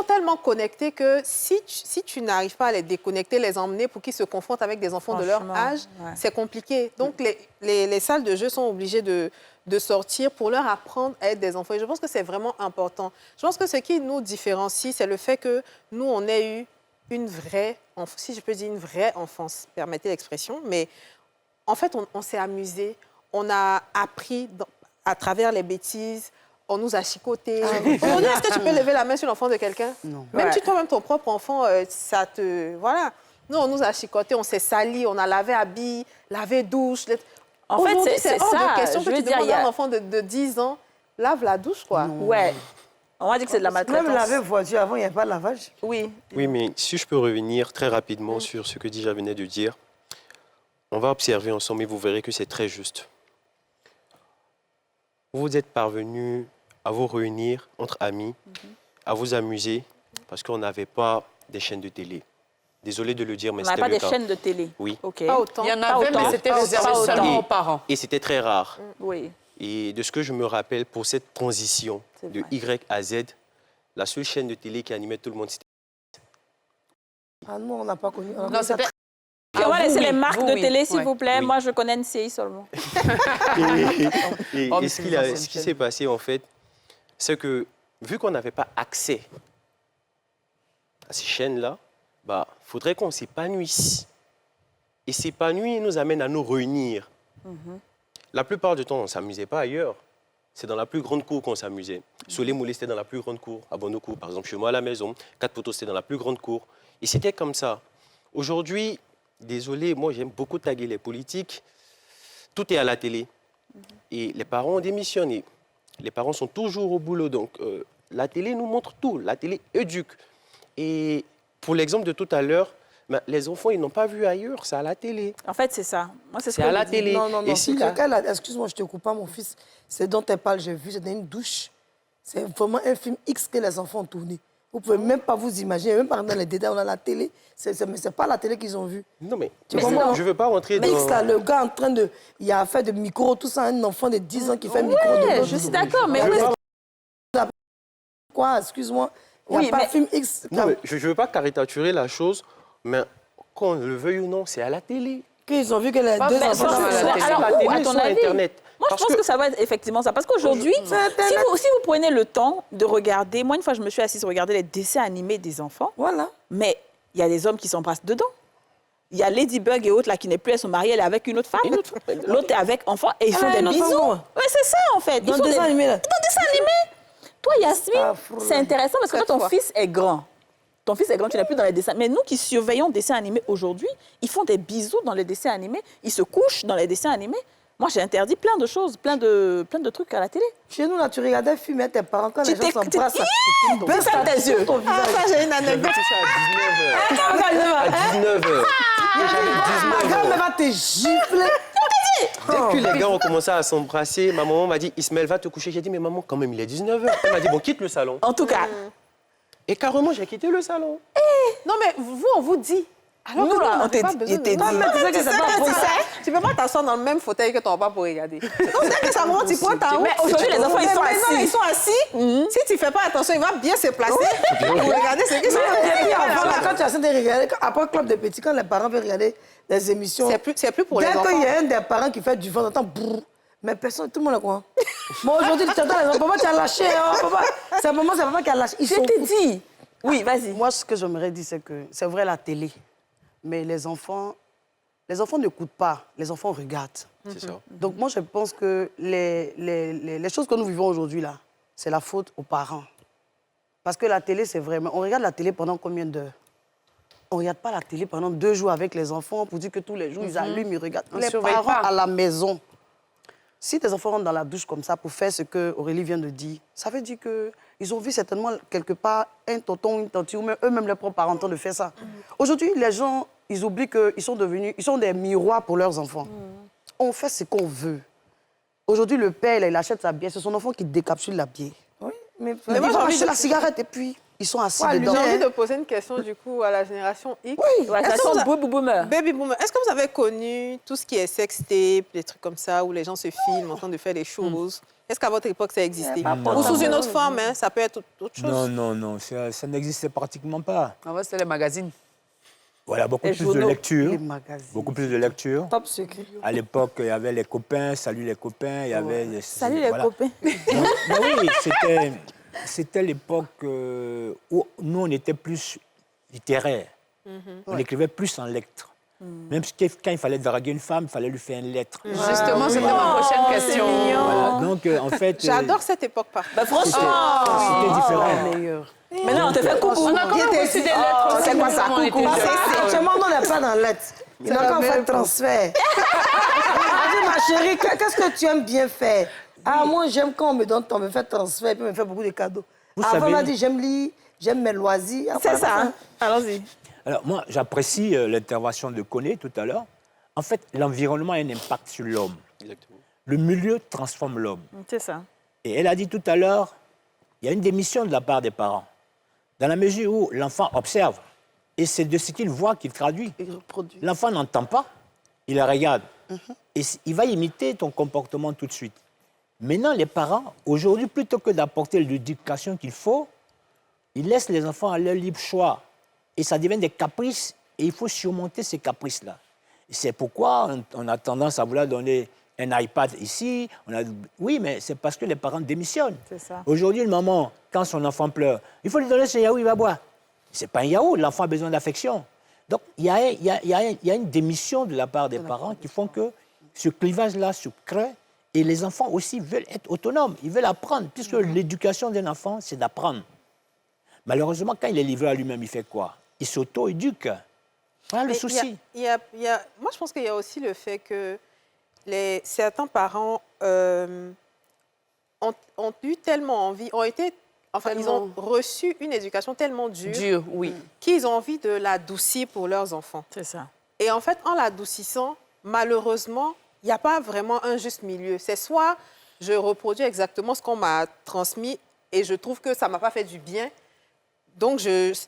tellement connectés que si tu n'arrives pas à les déconnecter, les emmener pour qu'ils se confrontent avec des enfants de leur âge, c'est compliqué. Donc, les salles de jeu sont obligées de sortir pour leur apprendre à être des enfants. Et je pense que c'est vraiment important. Je pense que ce qui nous différencie, c'est le fait que nous, on ait eu une vraie, si je peux dire une vraie enfance, permettez l'expression, mais en fait, on s'est amusé, on a appris à travers les bêtises, on nous a chicotés. Aujourd'hui, est-ce que tu peux lever la main sur l'enfant de quelqu'un? Non. Même si toi-même, ton propre enfant, ça te... Voilà. Nous, on nous a chicotés, on s'est sali, on a lavé habits, lavé douche. En fait, c'est hors ça. de question que Je veux tu dire, demandes à un enfant de 10 ans, lave la douche, quoi. Ouais. On va dire que c'est de la maltraitance. Même laver voiture, avant, il n'y avait pas de lavage. Oui. Oui, mais si je peux revenir très rapidement sur ce que Dija venait de dire, on va observer ensemble et vous verrez que c'est très juste. Vous êtes parvenus à vous réunir entre amis, à vous amuser, parce qu'on n'avait pas des chaînes de télé. Désolé de le dire, mais On n'avait c'était pas le des cas. chaînes de télé. Oui. OK. Pas autant. Il y en Pas avait, autant. mais c'était Pas réservé autant. seulement aux parents. Et c'était très rare. Oui. Et de ce que je me rappelle, pour cette transition C'est de vrai. Y à Z, la seule chaîne de télé qui animait tout le monde, c'était... Ah non, on n'a pas connu. Non, c'était... On va laisser les marques de oui. télé, s'il Ouais. vous plaît. Oui. Moi, je connais NCI seulement. Et Oh, mais ce c'est qui les anciennes ce qui s'est passé, en fait, c'est que, vu qu'on n'avait pas accès à ces chaînes-là, bah, faudrait qu'on s'épanouisse. Et s'épanouir nous amène à nous réunir. La plupart du temps, on ne s'amusait pas ailleurs. C'est dans la plus grande cour qu'on s'amusait. Solé Moulé, c'était dans la plus grande cour, à Bonocourt, par exemple, chez moi à la maison. Quatre Poteaux, c'était dans la plus grande cour. Et c'était comme ça. Aujourd'hui, désolé, moi j'aime beaucoup taguer les politiques. Tout est à la télé. Et les parents ont démissionné. Les parents sont toujours au boulot. Donc, la télé nous montre tout. La télé éduque. Et pour l'exemple de tout à l'heure, ben, les enfants, ils n'ont pas vu ailleurs. C'est à la télé. En fait, c'est ça. Moi, c'est ce C'est que à je la dis. télé. Non, non, non. Et si c'est là- quelqu'un, excuse-moi, je te coupe pas, mon fils. C'est dont elle parle, j'ai vu, c'était une douche. C'est vraiment un film X que les enfants ont tourné. Vous pouvez même pas vous imaginer, même pas dans les détails, on a la télé. Mais c'est pas la télé qu'ils ont vu. Non, mais Tu je comprends? ne veux pas rentrer Mais dans... X, là, le gars en train de... Il a fait de micro, tout ça, un enfant de 10 ans qui fait micro de Ouais, l'autre. je suis d'accord, mais Il y a oui. Quoi, excuse-moi. Il n'y a Oui, pas mais- film X. Non, mais je ne veux pas caricaturer la chose, mais qu'on le veuille ou non, c'est à la télé. Qu'ils ont vu que les deux mais enfants... sur- sont à la alors, télé. alors, la où, télé à ton sur avis? Internet. Moi, je Parce pense que ça va être effectivement ça. Parce qu'aujourd'hui, si vous prenez le temps de regarder... Moi, une fois, je me suis assise à regarder les dessins animés des enfants, Voilà. mais il y a des hommes qui s'embrassent dedans. Il y a Ladybug et autres là qui n'est plus, elles sont mariées, elle est avec une autre femme. L'autre est avec enfant et ils font des non, bisous. non. Ouais, c'est ça, en fait. Dans Ils le font dessin animé, là. Dans le dessin animé. Toi, Yasmine, Astaghfirullah. c'est intéressant parce que toi, ton fils est grand. Ton fils est grand, tu n'es plus dans les dessins. Mais nous qui surveillons les dessins animés aujourd'hui, ils font des bisous dans les dessins animés, ils se couchent dans les dessins animés. Moi, j'ai interdit plein de choses, plein de trucs à la télé. Chez nous, là, tu regardais filmer tes parents quand les gens s'embrassent. Tu baisses tes yeux. Ah, ça, j'ai une anecdote. À 19h. Ma grand-mère va te gifler. Dès que les gars ont commencé à s'embrasser, ma maman m'a dit, Ismaël, va te coucher. J'ai dit, mais maman, quand même, il est 19h. Elle m'a dit, bon, quitte le salon. En tout cas. Et carrément, j'ai quitté le salon. Non, mais vous, on vous dit. Alors Nous, que là, nous, on n'a t'a pas dit- besoin il t'est de- dit. Non, mais tu sais que Tu c'est sais pas que pour c'est ça. Tu peux pas t'asseoir dans le même fauteuil que ton papa pour regarder. Donc, c'est que ça moment, tu prends ta route. Mais aujourd'hui, les enfants, ils sont Mais non, assis. ils sont assis. Si tu fais pas attention, il va bien se placer pour regarder ce qu'ils sont en train de Et puis, faire. enfant, là, quand tu as de regarder, après Club des Petits, quand les parents veulent regarder des émissions, C'est plus pour les dès enfants. qu'il y a un des parents qui fait du vent, t'entends brrr. Mais personne, tout le monde est quoi. Moi, aujourd'hui, tu entends les enfants, papa, tu as lâché. Oh, papa. C'est papa qui a lâché. Ils Je sont t'ai fous. dit. Oui, vas-y. Moi, ce que j'aimerais dire, c'est que c'est vrai la télé, mais les enfants n'écoutent pas, les enfants regardent. C'est ça. Donc moi, je pense que les choses que nous vivons aujourd'hui, là, c'est la faute aux parents. Parce que la télé, c'est vraiment... On regarde la télé pendant combien d'heures? On ne regarde pas la télé pendant 2 jours avec les enfants pour dire que tous les jours, ils allument, ils regardent. On Les surveille parents pas. à la maison, si tes enfants rentrent dans la douche comme ça pour faire ce que Aurélie vient de dire, ça veut dire qu'ils ont vu certainement quelque part un tonton ou une tante, ou même eux-mêmes leurs propres parents en train de faire ça. Aujourd'hui, les gens, ils oublient qu'ils sont des miroirs pour leurs enfants. On fait ce qu'on veut. Aujourd'hui, le père, il achète sa bière, c'est son enfant qui décapsule la bière. Oui, mais Mais moi, moi, j'ai envie acheter de- la cigarette et puis ils sont assis Ouais, dedans. J'ai envie de poser une question, du coup, à la génération X. La Est-ce que génération vous a- Baby Boomer. Baby Boomer, est-ce que vous avez connu tout ce qui est sextape, des trucs comme ça, où les gens se filment en train de faire des choses? Est-ce qu'à votre époque, ça existait? Ou sous une autre forme, hein, ça peut être autre chose? Non, ça n'existait pratiquement pas. Avant, c'était les magazines. Voilà, beaucoup Les plus journaux, de lecture. Les magazines. Beaucoup plus de lecture. top secret. À l'époque, il y avait les copains, salut les copains, il y avait... Salut les voilà. copains. Mais oui, c'était l'époque où nous, on était plus littéraires. On écrivait plus en lettres. Même si quand il fallait draguer une femme, il fallait lui faire une lettre. Justement, c'était ma prochaine question. Voilà, donc, en fait... J'adore cette époque, par contre. Bah, franchement, C'était différent. Meilleur. maintenant, on te fait coucou. On a quand même reçu des lettres aussi. c'est quoi ça, quand on était coucou? jeunes. Actuellement, on n'est pas dans lettre. Il a encore fait transfert. On dit, ma chérie, qu'est-ce que tu aimes bien faire? Ah, moi, j'aime quand on me donne, on me fait transfert, puis on me fait beaucoup de cadeaux. Vous Avant, on savez- m'a dit, j'aime lire, j'aime mes loisirs. Après, C'est ça. Hein? Allons-y. Alors, moi, j'apprécie l'intervention de Koné tout à l'heure. En fait, l'environnement a un impact sur l'homme. Exactement. Le milieu transforme l'homme. C'est ça. Et elle a dit tout à l'heure, il y a une démission de la part des parents. Dans la mesure où l'enfant observe, et c'est de ce qu'il voit qu'il traduit. Il reproduit. L'enfant n'entend pas, il la regarde. Et il va imiter ton comportement tout de suite. Maintenant, les parents, aujourd'hui, plutôt que d'apporter l'éducation qu'il faut, ils laissent les enfants à leur libre choix. Et ça devient des caprices, et il faut surmonter ces caprices-là. Et c'est pourquoi on a tendance à vouloir donner un iPad ici. Oui, mais c'est parce que les parents démissionnent. C'est ça. Aujourd'hui, une maman, quand son enfant pleure, il faut lui donner ce yaourt, il va boire. Ce n'est pas un yaourt, l'enfant a besoin d'affection. Donc, il y a une démission de la part des parents qui font que ce clivage-là se crée et les enfants aussi veulent être autonomes, ils veulent apprendre, puisque l'éducation d'un enfant, c'est d'apprendre. Malheureusement, quand il est livré à lui-même, il fait quoi? Il s'auto-éduque. Voilà le Mais souci. Moi, je pense qu'il y a aussi le fait que certains parents ont eu tellement envie, ils ont reçu une éducation tellement dure Dur, oui. qu'ils ont envie de l'adoucir pour leurs enfants. C'est ça. Et en fait, en l'adoucissant, malheureusement, il n'y a pas vraiment un juste milieu. C'est soit je reproduis exactement ce qu'on m'a transmis et je trouve que ça ne m'a pas fait du bien, donc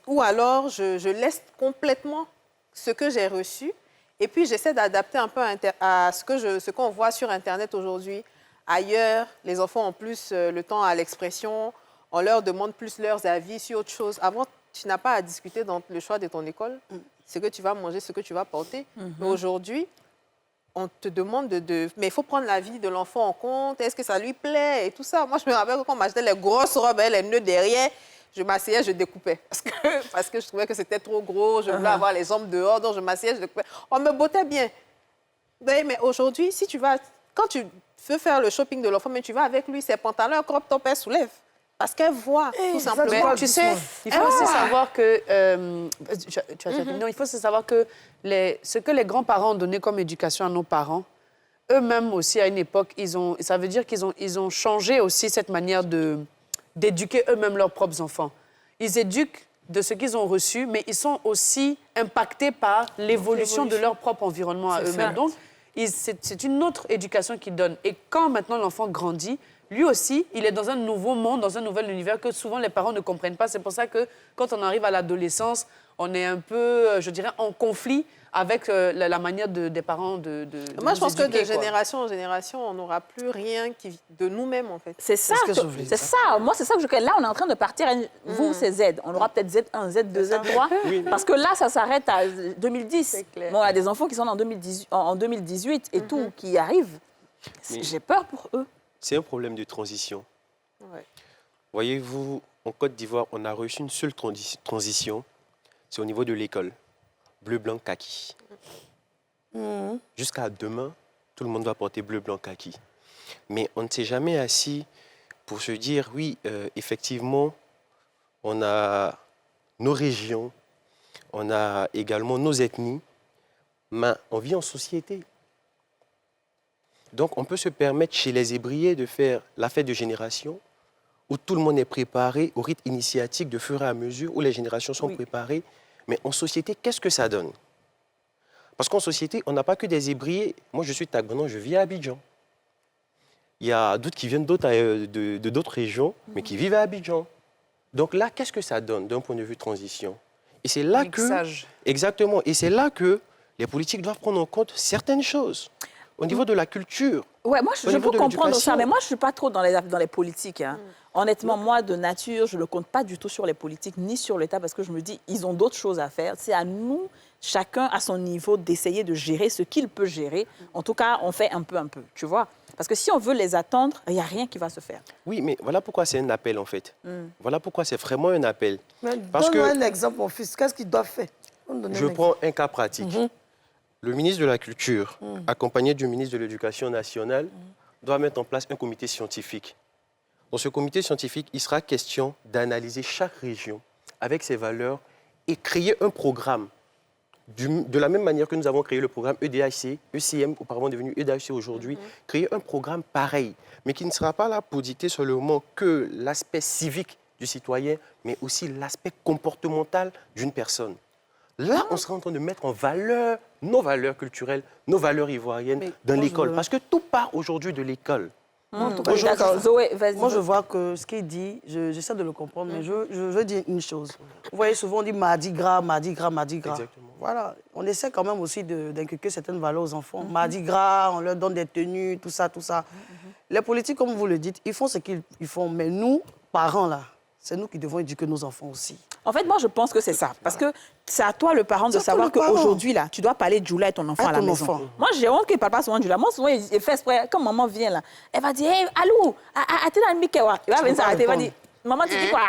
ou alors je laisse complètement ce que j'ai reçu et puis j'essaie d'adapter un peu à ce qu'on voit sur Internet aujourd'hui. Ailleurs, les enfants ont plus le temps à l'expression, on leur demande plus leurs avis sur autre chose. Avant, tu n'as pas à discuter dans le choix de ton école, ce que tu vas manger, ce que tu vas porter. Mais aujourd'hui, on te demande mais il faut prendre la vie de l'enfant en compte. Est-ce que ça lui plaît et tout ça. Moi, je me rappelle que quand on m'achetait les grosses robes, les nœuds derrière, je m'asseyais, je découpais. Parce que je trouvais que c'était trop gros, je voulais avoir les jambes dehors, donc je m'asseyais, je découpais. On me bottait bien. Mais aujourd'hui, quand tu veux faire le shopping de l'enfant, mais tu vas avec lui, ses pantalons, un crop top, elle soulève. Parce qu'elle voit, tout simplement. Mais tu sais, il faut aussi savoir que... tu as terminé. Non, il faut aussi savoir que ce que les grands-parents ont donné comme éducation à nos parents, eux-mêmes aussi, à une époque, ça veut dire qu'ils ont changé aussi cette manière d'éduquer eux-mêmes leurs propres enfants. Ils éduquent de ce qu'ils ont reçu, mais ils sont aussi impactés par l'évolution de leur propre environnement à eux-mêmes. Donc, c'est une autre éducation qu'ils donnent. Et quand maintenant l'enfant grandit, lui aussi, il est dans un nouveau monde, dans un nouvel univers que souvent les parents ne comprennent pas. C'est pour ça que quand on arrive à l'adolescence, on est un peu, je dirais, en conflit avec la manière des parents de Moi, je pense que de quoi. génération en génération, on n'aura plus rien de nous-mêmes, en fait. C'est ça. C'est ça. Moi, c'est ça que là, on est en train de partir. Vous, c'est Z. On aura peut-être Z1, Z2, Z3. Parce que là, ça s'arrête à 2010. Bon, on a des enfants qui sont en 2018 et tout, qui arrivent. J'ai peur pour eux. C'est un problème de transition. Ouais. Voyez-vous, en Côte d'Ivoire, on a reçu une seule transition. C'est au niveau de l'école. Bleu, blanc, kaki. Jusqu'à demain, tout le monde va porter bleu, blanc, kaki. Mais on ne s'est jamais assis pour se dire, oui, effectivement, on a nos régions, on a également nos ethnies, mais on vit en société. Donc, on peut se permettre chez les Hébriers de faire la fête de génération, où tout le monde est préparé au rythme initiatique de fur et à mesure, où les générations sont préparées. Mais en société, qu'est-ce que ça donne? Parce qu'en société, on n'a pas que des Hébriers. Moi, je suis Tagbanan, je vis à Abidjan. Il y a d'autres qui viennent de d'autres régions, mais qui vivent à Abidjan. Donc là, qu'est-ce que ça donne d'un point de vue transition? Et c'est là exactement. Et c'est là que les politiques doivent prendre en compte certaines choses. Au niveau de la culture. Ouais, moi, je peux comprendre ça, mais moi, je ne suis pas trop dans les politiques. Hein. Honnêtement, moi, de nature, je ne compte pas du tout sur les politiques ni sur l'État parce que je me dis, ils ont d'autres choses à faire. C'est à nous, chacun à son niveau, d'essayer de gérer ce qu'il peut gérer. En tout cas, on fait un peu, tu vois. Parce que si on veut les attendre, il n'y a rien qui va se faire. Oui, mais voilà pourquoi c'est un appel, en fait. Voilà pourquoi c'est vraiment un appel. Donne-moi un exemple, mon fils. Qu'est-ce qu'il doit faire? Je prends un cas pratique. Le ministre de la Culture, accompagné du ministre de l'Éducation nationale, doit mettre en place un comité scientifique. Dans ce comité scientifique, il sera question d'analyser chaque région avec ses valeurs et créer un programme. De la même manière que nous avons créé le programme EDHC, ECM, auparavant devenu EDHC aujourd'hui, créer un programme pareil, mais qui ne sera pas là pour dicter seulement que l'aspect civique du citoyen, mais aussi l'aspect comportemental d'une personne. Là, on sera en train de mettre en valeur nos valeurs culturelles, nos valeurs ivoiriennes dans l'école. Parce que tout part aujourd'hui de l'école. D'accord, Zoé, vas-y. Moi, je vois que ce qu'il dit, j'essaie de le comprendre, mais je veux dire une chose. Vous voyez, souvent, on dit mardi gras, mardi gras, mardi gras. Exactement. Voilà, on essaie quand même aussi d'inculquer certaines valeurs aux enfants. Mardi gras, on leur donne des tenues, tout ça, tout ça. Les politiques, comme vous le dites, ils font ce qu'ils font, mais nous, parents, là, c'est nous qui devons éduquer nos enfants aussi. En fait, moi, je pense que c'est ça. Parce que c'est à toi, le parent, de savoir qu'aujourd'hui, là, tu dois parler Djoula et ton enfant à la maison. Moi, j'ai honte qu'il ne parle pas souvent Djoula. Moi, souvent, il fait exprès. Quand maman vient, là, elle va dire, hey, allô, t'es dans le Mikewa. Il va venir s'arrêter, il va dire, maman, tu dis quoi?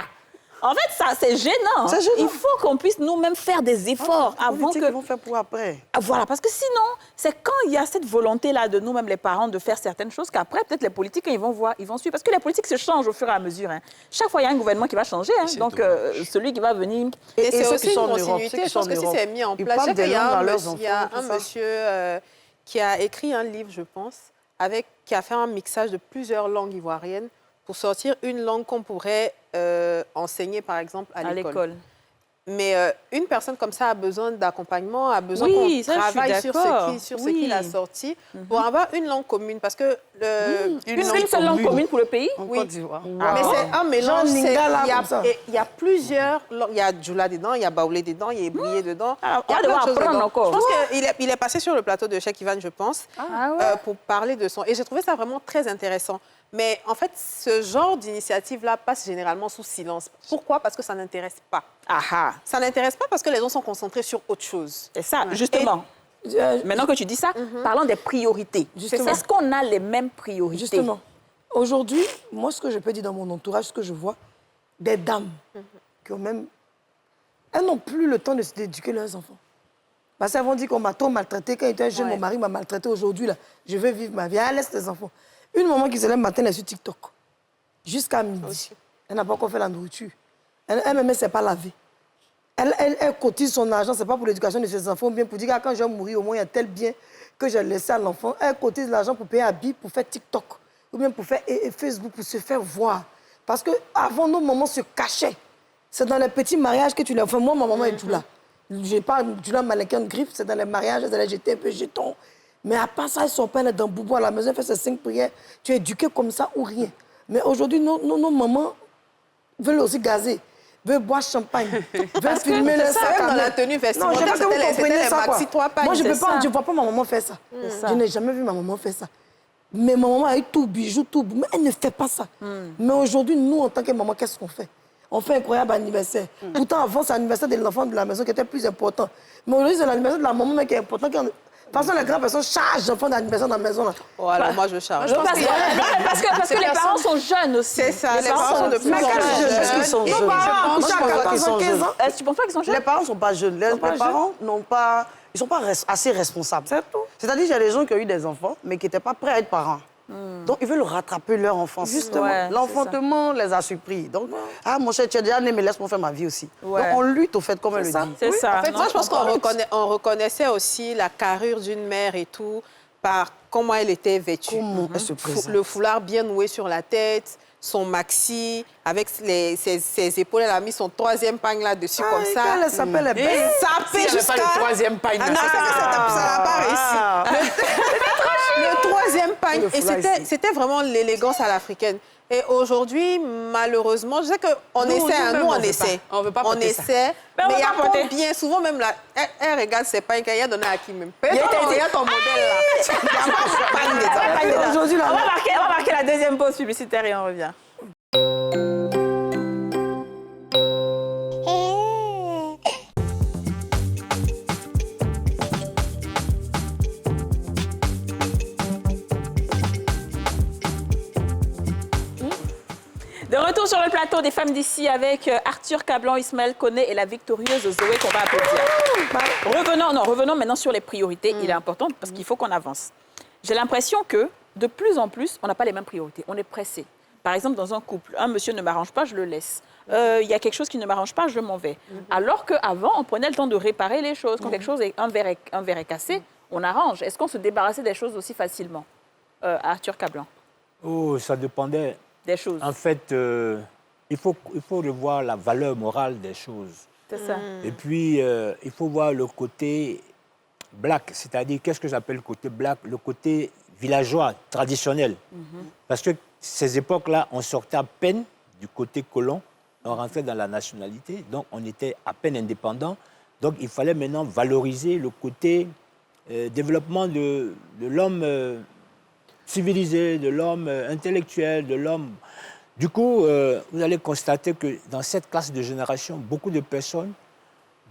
En fait, ça, c'est gênant. Il faut qu'on puisse nous-mêmes faire des efforts avant que... Ils vont faire pour après. Voilà, parce que sinon, c'est quand il y a cette volonté-là de nous-mêmes, les parents, de faire certaines choses, qu'après, peut-être les politiques, ils vont voir, ils vont suivre. Parce que les politiques se changent au fur et à mesure. Hein. Chaque fois, il y a un gouvernement qui va changer. Hein. Donc, celui qui va venir... Et c'est aussi une continuité. Je pense que si c'est mis en place, il y a un monsieur qui a écrit un livre, je pense, qui a fait un mixage de plusieurs langues ivoiriennes pour sortir une langue qu'on pourrait enseigner, par exemple, à l'école. Mais une personne comme ça a besoin d'accompagnement, a besoin qu'on travaille sur ce qu'il a sorti pour avoir une langue commune. Parce que une seule langue commune pour le pays? Oui. Mais c'est un mélange. Il y a plusieurs langues. Il y a Djoula dedans, il y a Baoulé dedans, il y a Hébrier dedans. Il y a plein de choses dedans. Je pense qu'il est passé sur le plateau de Cheikh Ivan, je pense, pour parler de son... Et j'ai trouvé ça vraiment très intéressant. Mais en fait, ce genre d'initiative-là passe généralement sous silence. Pourquoi? Parce que ça n'intéresse pas. Ça n'intéresse pas parce que les gens sont concentrés sur autre chose. C'est ça, justement. Maintenant que tu dis ça, parlons des priorités. Est-ce qu'on a les mêmes priorités? Justement. Aujourd'hui, moi, ce que je peux dire dans mon entourage, ce que je vois, des dames qui ont même... Elles n'ont plus le temps d'éduquer leurs enfants. Parce qu'elles vont dire qu'on m'a trop maltraité. Quand j'étais jeune, mon mari m'a maltraité. Aujourd'hui, là, je veux vivre ma vie. Elle laisse les enfants. Une maman qui se lève le matin, elle est sur TikTok. Jusqu'à midi. Elle n'a pas encore fait la nourriture. Elle-même, elle ne sait pas laver. Elle cotise son argent, c'est pas pour l'éducation de ses enfants, ou bien pour dire que quand je vais mourir, au moins il y a tel bien que j'ai laissé à l'enfant. Elle cotise l'argent pour payer Habib, pour faire TikTok, ou bien pour faire Facebook, pour se faire voir. Parce qu'avant, nos mamans se cachaient. C'est dans les petits mariages que tu les... Enfin, moi, ma maman est tout là. Je pas du là, mannequin de griffe, c'est dans les mariages, elle allait jeter un peu jetons. Mais à part ça, son père est dans boubou à la maison, elle fait ses 5 prières. Tu es éduqué comme ça ou rien. Mais aujourd'hui, nos mamans veulent aussi gazer, veulent boire champagne, veulent filmer les sacs. Dans la tenue vestimentaire, c'était les maxi 3 pagnes. Moi, je ne vois pas ma maman faire ça. Je n'ai jamais vu ma maman faire ça. Mais ma maman a eu tout, bijoux, tout. Mais elle ne fait pas ça. Mais aujourd'hui, nous, en tant que maman, qu'est-ce qu'on fait? On fait un incroyable anniversaire. Pourtant, avant, c'est l'anniversaire de l'enfant de la maison qui était plus important. Mais aujourd'hui, c'est l'anniversaire de la maman qui est important. De toute façon, les grandes personnes chargent l'enfant d'anniversaire dans la maison. Là. Oh, alors moi, je charge. Parce que les parents sont jeunes aussi. C'est ça, les parents sont de plus en plus jeunes. Nos parents, Coucher à 14 ans, 15 ans. Tu penses pas qu'ils sont jeunes? Les parents ne sont pas jeunes. Les parents n'ont pas... Ils ne sont pas assez responsables. C'est tout. C'est-à-dire qu'il y a des gens qui ont eu des enfants, mais qui n'étaient pas prêts à être parents. Donc, ils veulent rattraper leur enfance. Justement. Ouais, l'enfantement les a surpris. Donc, mon cher, tu es déjà né, mais laisse-moi faire ma vie aussi. Ouais. Donc, on lutte au fait, comme elle le dit. C'est ça. En fait, moi, je pense qu'on reconnaissait aussi la carrure d'une mère et tout par comment elle était vêtue. Comment elle se présente. Le foulard bien noué sur la tête, son maxi, avec ses épaules, elle a mis son 3e pagne là-dessus comme ça. Elle s'appelle les Et belles. sapé jusqu'à... le 3e pagne. Ah non, ça n'a pas réussi. Le 3e pagne. Le Et foulard ici. c'était vraiment l'élégance à l'africaine. Et aujourd'hui, malheureusement, je sais qu'on essaie, nous on essaie. On veut pas On porter ça. essaie, Mais on mais va il y a pas porter. pas bien, souvent même là, elle regarde ses pagnes qu'elle a donné à qui même. Il y a ton modèle là. Il y a pas de pagne dedans. Aujourd'hui, là, On va marquer la deuxième pause publicitaire et on revient. De retour sur le plateau des femmes d'ici avec Arthur Cablan, Ismaël Koné et la victorieuse Zoé qu'on va applaudir. Revenons maintenant sur les priorités. Il est important parce qu'il faut qu'on avance. J'ai l'impression que de plus en plus, on n'a pas les mêmes priorités. On est pressé. Par exemple, dans un couple, un monsieur ne m'arrange pas, je le laisse. Il y a quelque chose qui ne m'arrange pas, je m'en vais. Alors qu'avant, on prenait le temps de réparer les choses. Quand quelque chose un verre est cassé, on arrange. Est-ce qu'on se débarrassait des choses aussi facilement, Arthur Cablan? Oh, ça dépendait. Des choses. En fait, il faut revoir la valeur morale des choses. C'est ça. Et puis, il faut voir le côté black, c'est-à-dire, qu'est-ce que j'appelle le côté black? Le côté villageois, traditionnel. Parce que ces époques-là, on sortait à peine du côté colon, on rentrait dans la nationalité, donc on était à peine indépendant. Donc, il fallait maintenant valoriser le côté développement de l'homme civilisé, de l'homme intellectuel, de l'homme... Du coup, vous allez constater que dans cette classe de génération, beaucoup de personnes,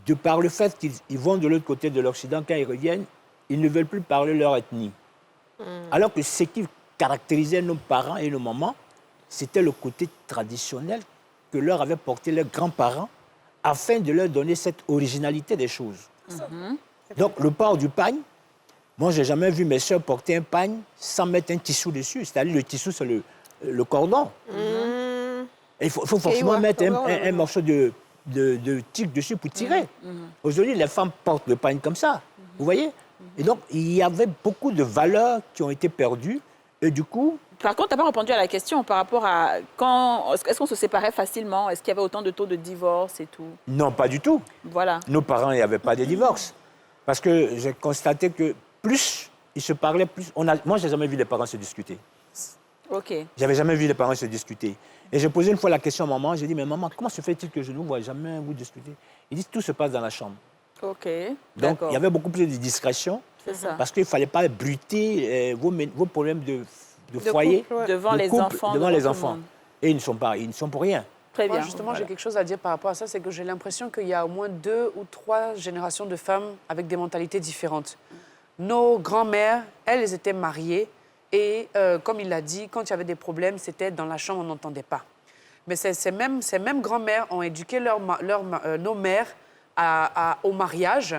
de par le fait qu'ils vont de l'autre côté de l'Occident, quand ils reviennent, ils ne veulent plus parler leur ethnie. Alors que ce qui caractérisait nos parents et nos mamans, c'était le côté traditionnel que leur avaient porté leurs grands-parents afin de leur donner cette originalité des choses. Donc, le port du pagne, moi, je n'ai jamais vu mes soeurs porter un pagne sans mettre un tissu dessus. C'est-à-dire, le tissu, c'est le cordon. Et il faut forcément mettre un morceau de tic dessus pour tirer. Aujourd'hui, les femmes portent le pagne comme ça. Vous voyez? Et donc, il y avait beaucoup de valeurs qui ont été perdues. Et du coup... Par contre, tu n'as pas répondu à la question par rapport à quand... Est-ce qu'on se séparait facilement? Est-ce qu'il y avait autant de taux de divorce et tout? Non, pas du tout. Voilà. Nos parents, il n'y avait pas de divorce. Parce que j'ai constaté que plus ils se parlaient, plus... Moi, je n'ai jamais vu les parents se discuter. OK. J'avais jamais vu les parents se discuter. Et j'ai posé une fois la question à maman. J'ai dit, mais maman, comment se fait-il que je ne vous vois jamais vous discuter? Il dit, tout se passe dans la chambre. OK. Donc, il y avait beaucoup plus de discrétion. C'est ça. Parce qu'il ne fallait pas bruiter vos problèmes de foyer, couple, ouais. Devant de les couple, enfants. devant devant les tout le enfants. monde. Et ils ne sont pour rien. Très bien. Moi, justement, Voilà. j'ai quelque chose à dire par rapport à ça, c'est que j'ai l'impression qu'il y a au moins 2 ou 3 générations de femmes avec des mentalités différentes. Nos grands-mères, elles étaient mariées et, comme il l'a dit, quand il y avait des problèmes, c'était dans la chambre, on n'entendait pas. Mais ces mêmes grands-mères ont éduqué nos mères au mariage,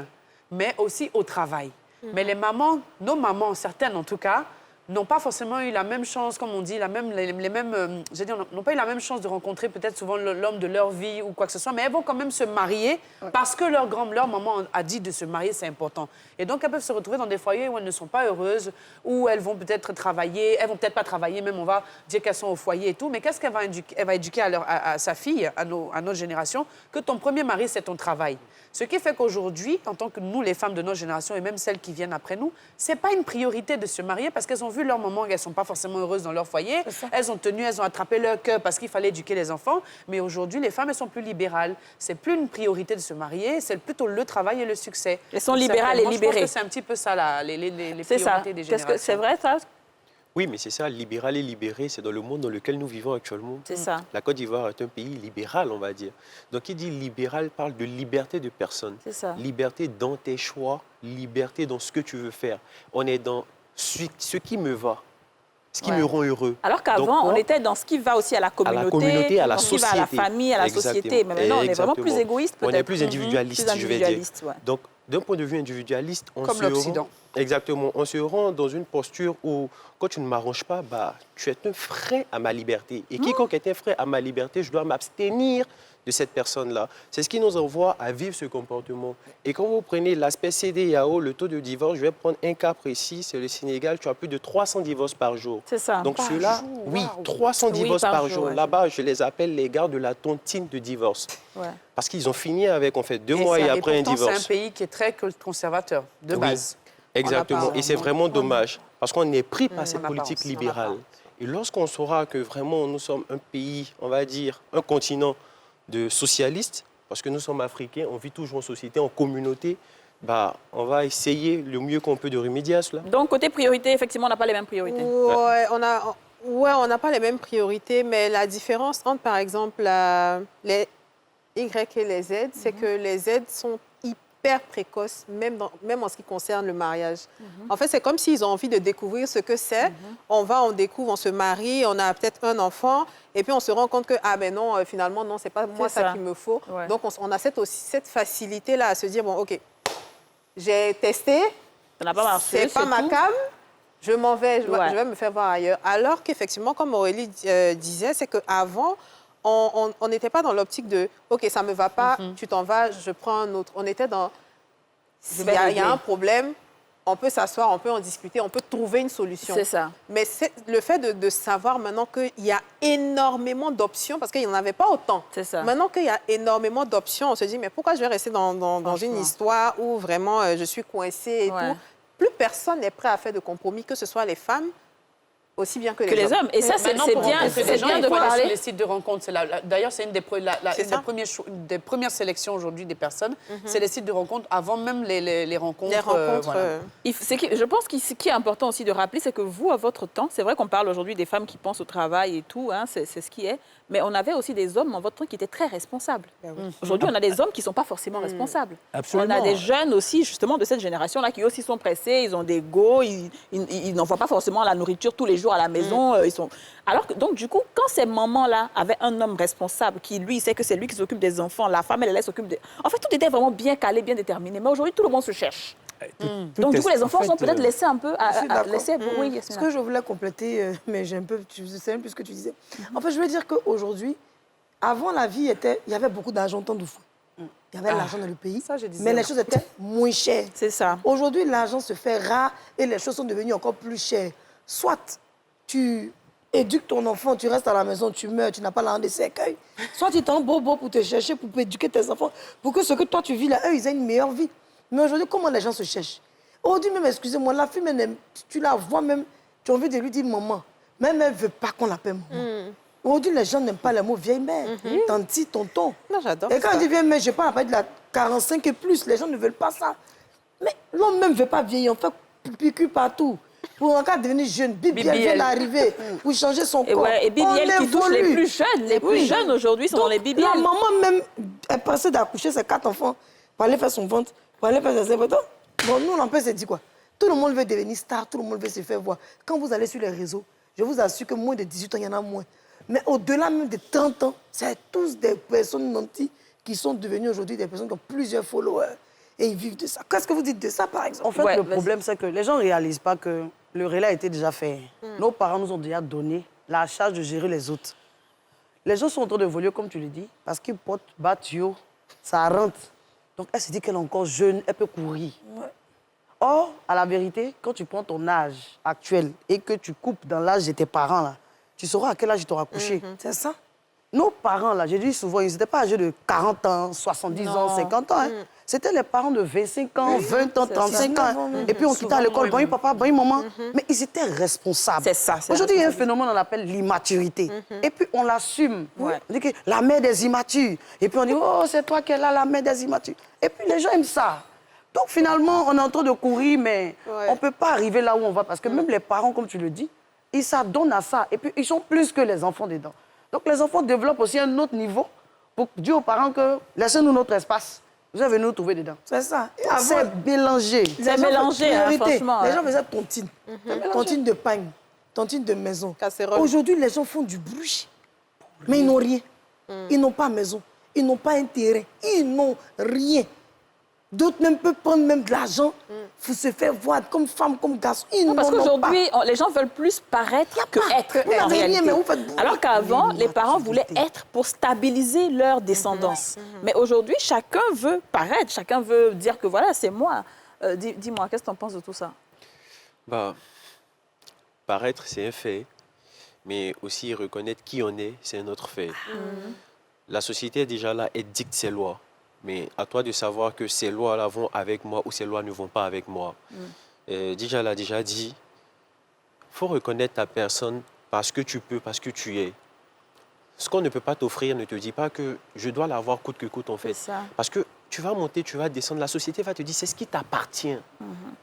mais aussi au travail. Mais les mamans, nos mamans, certaines en tout cas, n'ont pas forcément eu la même chance, comme on dit, les mêmes, je veux dire, n'ont pas eu la même chance de rencontrer peut-être souvent l'homme de leur vie ou quoi que ce soit, mais elles vont quand même se marier parce que leur maman a dit de se marier, c'est important. Et donc, elles peuvent se retrouver dans des foyers où elles ne sont pas heureuses, où elles vont peut-être travailler, elles vont peut-être pas travailler, même on va dire qu'elles sont au foyer et tout, mais qu'est-ce qu'elle va éduquer, elle va éduquer à sa fille, à notre génération, que ton premier mari, c'est ton travail. Ce qui fait qu'aujourd'hui, en tant que nous, les femmes de notre génération, et même celles qui viennent après nous, c'est pas une priorité de se marier parce qu'elles ont vu leur maman, qu'elles sont pas forcément heureuses dans leur foyer. Elles ont tenu, elles ont attrapé leur cœur parce qu'il fallait éduquer les enfants. Mais aujourd'hui, les femmes, elles sont plus libérales. C'est plus une priorité de se marier, c'est plutôt le travail et le succès. Elles sont libérales et libérées. Je pense que c'est un petit peu ça, les priorités des générations. C'est vrai, ça? Oui, mais c'est ça, libéral et libéré, c'est dans le monde dans lequel nous vivons actuellement. C'est ça. La Côte d'Ivoire est un pays libéral, on va dire. Donc, qui dit libéral parle de liberté de personne. C'est ça. Liberté dans tes choix, liberté dans ce que tu veux faire. On est dans ce qui me va, ce qui me rend heureux. Alors qu'avant, on était dans ce qui va aussi à la communauté, à la ce qui société. va à la famille, à la société. Mais maintenant, on est vraiment plus égoïste, peut-être. On est plus individualiste, je vais dire. Ouais. Donc, d'un point de vue individualiste, Comme l'Occident. Exactement. On se rend dans une posture où, quand tu ne m'arranges pas, tu es un frein à ma liberté. Et quiconque est un frein à ma liberté, je dois m'abstenir de cette personne-là. C'est ce qui nous envoie à vivre ce comportement. Et quand vous prenez l'aspect CEDEAO, le taux de divorce, je vais prendre un cas précis, c'est le Sénégal, tu as plus de 300 divorces par jour. C'est ça. Donc ceux-là, oui, 300 divorces par jour. Ouais. Là-bas, je les appelle les gars de la tontine de divorce. Ouais. Parce qu'ils ont fini avec, en fait, 2 mois et après un divorce. C'est un pays qui est très conservateur, de base. Exactement. Et c'est vraiment dommage. Parce qu'on est pris par cette on n'a pas politique aussi, libérale. Et lorsqu'on saura que vraiment nous sommes un pays, on va dire, un continent de socialistes, parce que nous sommes africains, on vit toujours en société, en communauté, on va essayer le mieux qu'on peut de remédier à cela. Donc, côté priorité, effectivement, on n'a pas les mêmes priorités. Ouais, on n'a pas les mêmes priorités, mais la différence entre, par exemple, les Y et les Z, c'est que les Z sont hyper précoces, même en ce qui concerne le mariage. En fait, c'est comme s'ils ont envie de découvrir ce que c'est. On découvre, on se marie, on a peut-être un enfant, et puis on se rend compte que, non, finalement, non, c'est pas moi ça qu'il me faut. Ouais. Donc, on a cette facilité-là à se dire, bon, OK, j'ai testé, Ça n'a pas marché. c'est pas ma tout. cam, je m'en vais, je Ouais. vais me faire voir ailleurs. Alors qu'effectivement, comme Aurélie disait, c'est qu'avant, on n'était pas dans l'optique de « OK, ça ne me va pas, tu t'en vas, je prends un autre ». On était dans « il y a un problème, on peut s'asseoir, on peut en discuter, on peut trouver une solution ». C'est ça. Mais le fait de savoir maintenant qu'il y a énormément d'options, parce qu'il n'y en avait pas autant. C'est ça. Maintenant qu'il y a énormément d'options, on se dit « Mais pourquoi je vais rester dans une histoire où vraiment je suis coincée et tout ?» Plus personne n'est prêt à faire de compromis, que ce soit les femmes, aussi bien que les hommes. Et ça, c'est bien de parler. Sur les sites de rencontres. D'ailleurs, c'est une des premières sélections aujourd'hui des personnes. C'est les sites de rencontres avant même les rencontres. Je pense que ce qui est important aussi de rappeler, c'est que vous, à votre temps, c'est vrai qu'on parle aujourd'hui des femmes qui pensent au travail et tout, c'est ce qui est, mais on avait aussi des hommes en votre temps qui étaient très responsables. Aujourd'hui, on a des hommes qui ne sont pas forcément responsables. Absolument. On a des jeunes aussi, justement, de cette génération-là, qui aussi sont pressés, ils ont des go, ils n'envoient pas forcément la nourriture tous les jours à la maison. Alors que, donc, du coup, quand ces mamans-là avaient un homme responsable qui, lui, sait que c'est lui qui s'occupe des enfants, la femme, elle s'occupe des... En fait, tout était vraiment bien calé, bien déterminé. Mais aujourd'hui, tout le monde se cherche. Donc, du coup, les enfants sont peut-être laissés un peu à laisser... Oui, ce que je voulais compléter, mais j'ai un peu... Je sais même plus ce que tu disais. En fait, je veux dire qu'aujourd'hui, avant, la vie était... Il y avait beaucoup d'argent au temps du fou. Il y avait l'argent dans le pays, mais les choses étaient moins chères. C'est ça. Aujourd'hui, l'argent se fait rare et les choses sont devenues encore plus chères. Soit tu éduques ton enfant, tu restes à la maison, tu meurs, tu n'as pas l'argent de cercueil. Soit tu t'en bobo pour te chercher, pour éduquer tes enfants, pour que ce que toi tu vis là, eux, ils aient une meilleure vie. Mais aujourd'hui, comment les gens se cherchent? Aujourd'hui même, excusez-moi, la fille, tu la vois même, tu as envie de lui dire maman. Même elle ne veut pas qu'on l'appelle maman. Aujourd'hui, les gens n'aiment pas les mots vieille mère, tanti, tonton. Non, j'adore et quand on dit vieille mère, je parle après de la 45 et plus, les gens ne veulent pas ça. Mais l'homme même ne veut pas vieillir, on fait piqûre partout. Pour encore devenir jeune, Bibiel vient d'arriver pour changer son corps. Et Bibiel qui touche les plus jeunes. Les plus jeunes aujourd'hui sont dans les Bibiel. La maman même est passée d'accoucher ses 4 enfants pour aller faire son ventre, pour aller faire ses enfants. Bon, nous, on peut se dire quoi? Tout le monde veut devenir star, tout le monde veut se faire voir. Quand vous allez sur les réseaux, je vous assure que moins de 18 ans, il y en a moins. Mais au-delà même de 30 ans, c'est tous des personnes nantis qui sont devenues aujourd'hui des personnes qui ont plusieurs followers. Et ils vivent de ça. Qu'est-ce que vous dites de ça, par exemple? En fait, le problème, c'est que les gens ne réalisent pas que le relais a été déjà fait. Nos parents nous ont déjà donné la charge de gérer les autres. Les gens sont en train de voler, comme tu le dis, parce qu'ils portent tuyau, ça rentre. Donc, elle se dit qu'elle est encore jeune, elle peut courir. Or, à la vérité, quand tu prends ton âge actuel et que tu coupes dans l'âge de tes parents, là, tu sauras à quel âge ils t'auront couché. C'est ça. Nos parents, là, je dis souvent, ils n'étaient pas âgés de 40 ans, 70 ans, 50 ans. Hein. C'était les parents de 25 ans, 20 ans, 35 ans. Et puis on quittait à l'école, bon, papa, bon, maman. Mais ils étaient responsables. C'est ça. Aujourd'hui, il y a un phénomène, on l'appelle l'immaturité. Et puis on l'assume. Ouais. On dit que la mère des immatures. Et puis on dit, oh, c'est toi qui es là, la mère des immatures. Et puis les gens aiment ça. Donc finalement, on est en train de courir, mais on ne peut pas arriver là où on va. Parce que même les parents, comme tu le dis, ils s'adonnent à ça. Et puis ils sont plus que les enfants dedans. Donc les enfants développent aussi un autre niveau pour dire aux parents que laissez-nous notre espace. Vous avez nous trouver dedans. C'est ça. C'est mélangé. C'est mélangé, hein, franchement. Les gens faisaient tontine. Tontine de pagne, tontine de maison. Casserole. Aujourd'hui, les gens font du bruit. Mais ils n'ont rien. Ils n'ont pas maison. Ils n'ont pas intérêt. Ils n'ont rien. D'autres même peuvent prendre même de l'argent pour se faire voir comme femme, comme garçon. Ils Non, parce n'en ont qu'aujourd'hui, les gens veulent plus paraître que être, Vous en n'avez rien, réalité. mais vous faites beaucoup. Alors qu'avant, les parents voulaient être pour stabiliser leur descendance. Mais aujourd'hui, chacun veut paraître, chacun veut dire que voilà, c'est moi. Dis-moi, qu'est-ce que tu en penses de tout ça? Bah, paraître, c'est un fait, mais aussi reconnaître qui on est, c'est un autre fait. La société est déjà là, elle dicte ses lois. Mais à toi de savoir que ces lois-là vont avec moi ou ces lois ne vont pas avec moi. Déjà l'a déjà dit, il faut reconnaître ta personne parce que tu peux, parce que tu es. Ce qu'on ne peut pas t'offrir ne te dit pas que je dois l'avoir coûte que coûte en fait. C'est ça. Parce que tu vas monter, tu vas descendre, la société va te dire c'est ce qui t'appartient.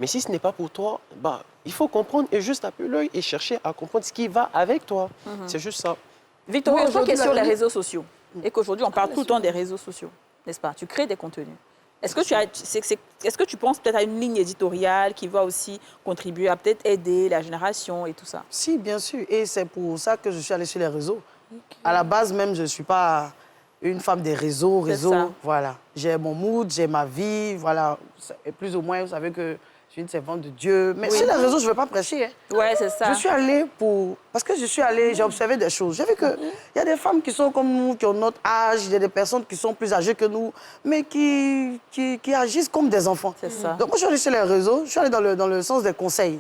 Mais si ce n'est pas pour toi, bah, il faut comprendre et juste taper l'œil et chercher à comprendre ce qui va avec toi. C'est juste ça. Victoria, Moi, je crois que aujourd'hui, sur les la- réseaux sociaux et qu'aujourd'hui, on parle tout le temps des réseaux sociaux, n'est-ce pas? Tu crées des contenus. Est-ce que tu penses peut-être à une ligne éditoriale qui va aussi contribuer à peut-être aider la génération et tout ça? Si, bien sûr. Et c'est pour ça que je suis allée sur les réseaux. À la base même, je ne suis pas une femme des réseaux. ça. Voilà. J'ai mon mood, j'ai ma vie, voilà. Et plus ou moins, vous savez que je suis une servante de Dieu. Mais sur les réseaux, je ne veux pas prêcher. Hein. Ouais, c'est ça. Je suis allée parce que je suis allée, j'ai observé des choses. J'ai vu qu'il y a des femmes qui sont comme nous, qui ont notre âge, il y a des personnes qui sont plus âgées que nous, mais qui agissent comme des enfants. C'est ça. Donc moi, je suis allée sur les réseaux, je suis allée dans le sens des conseils.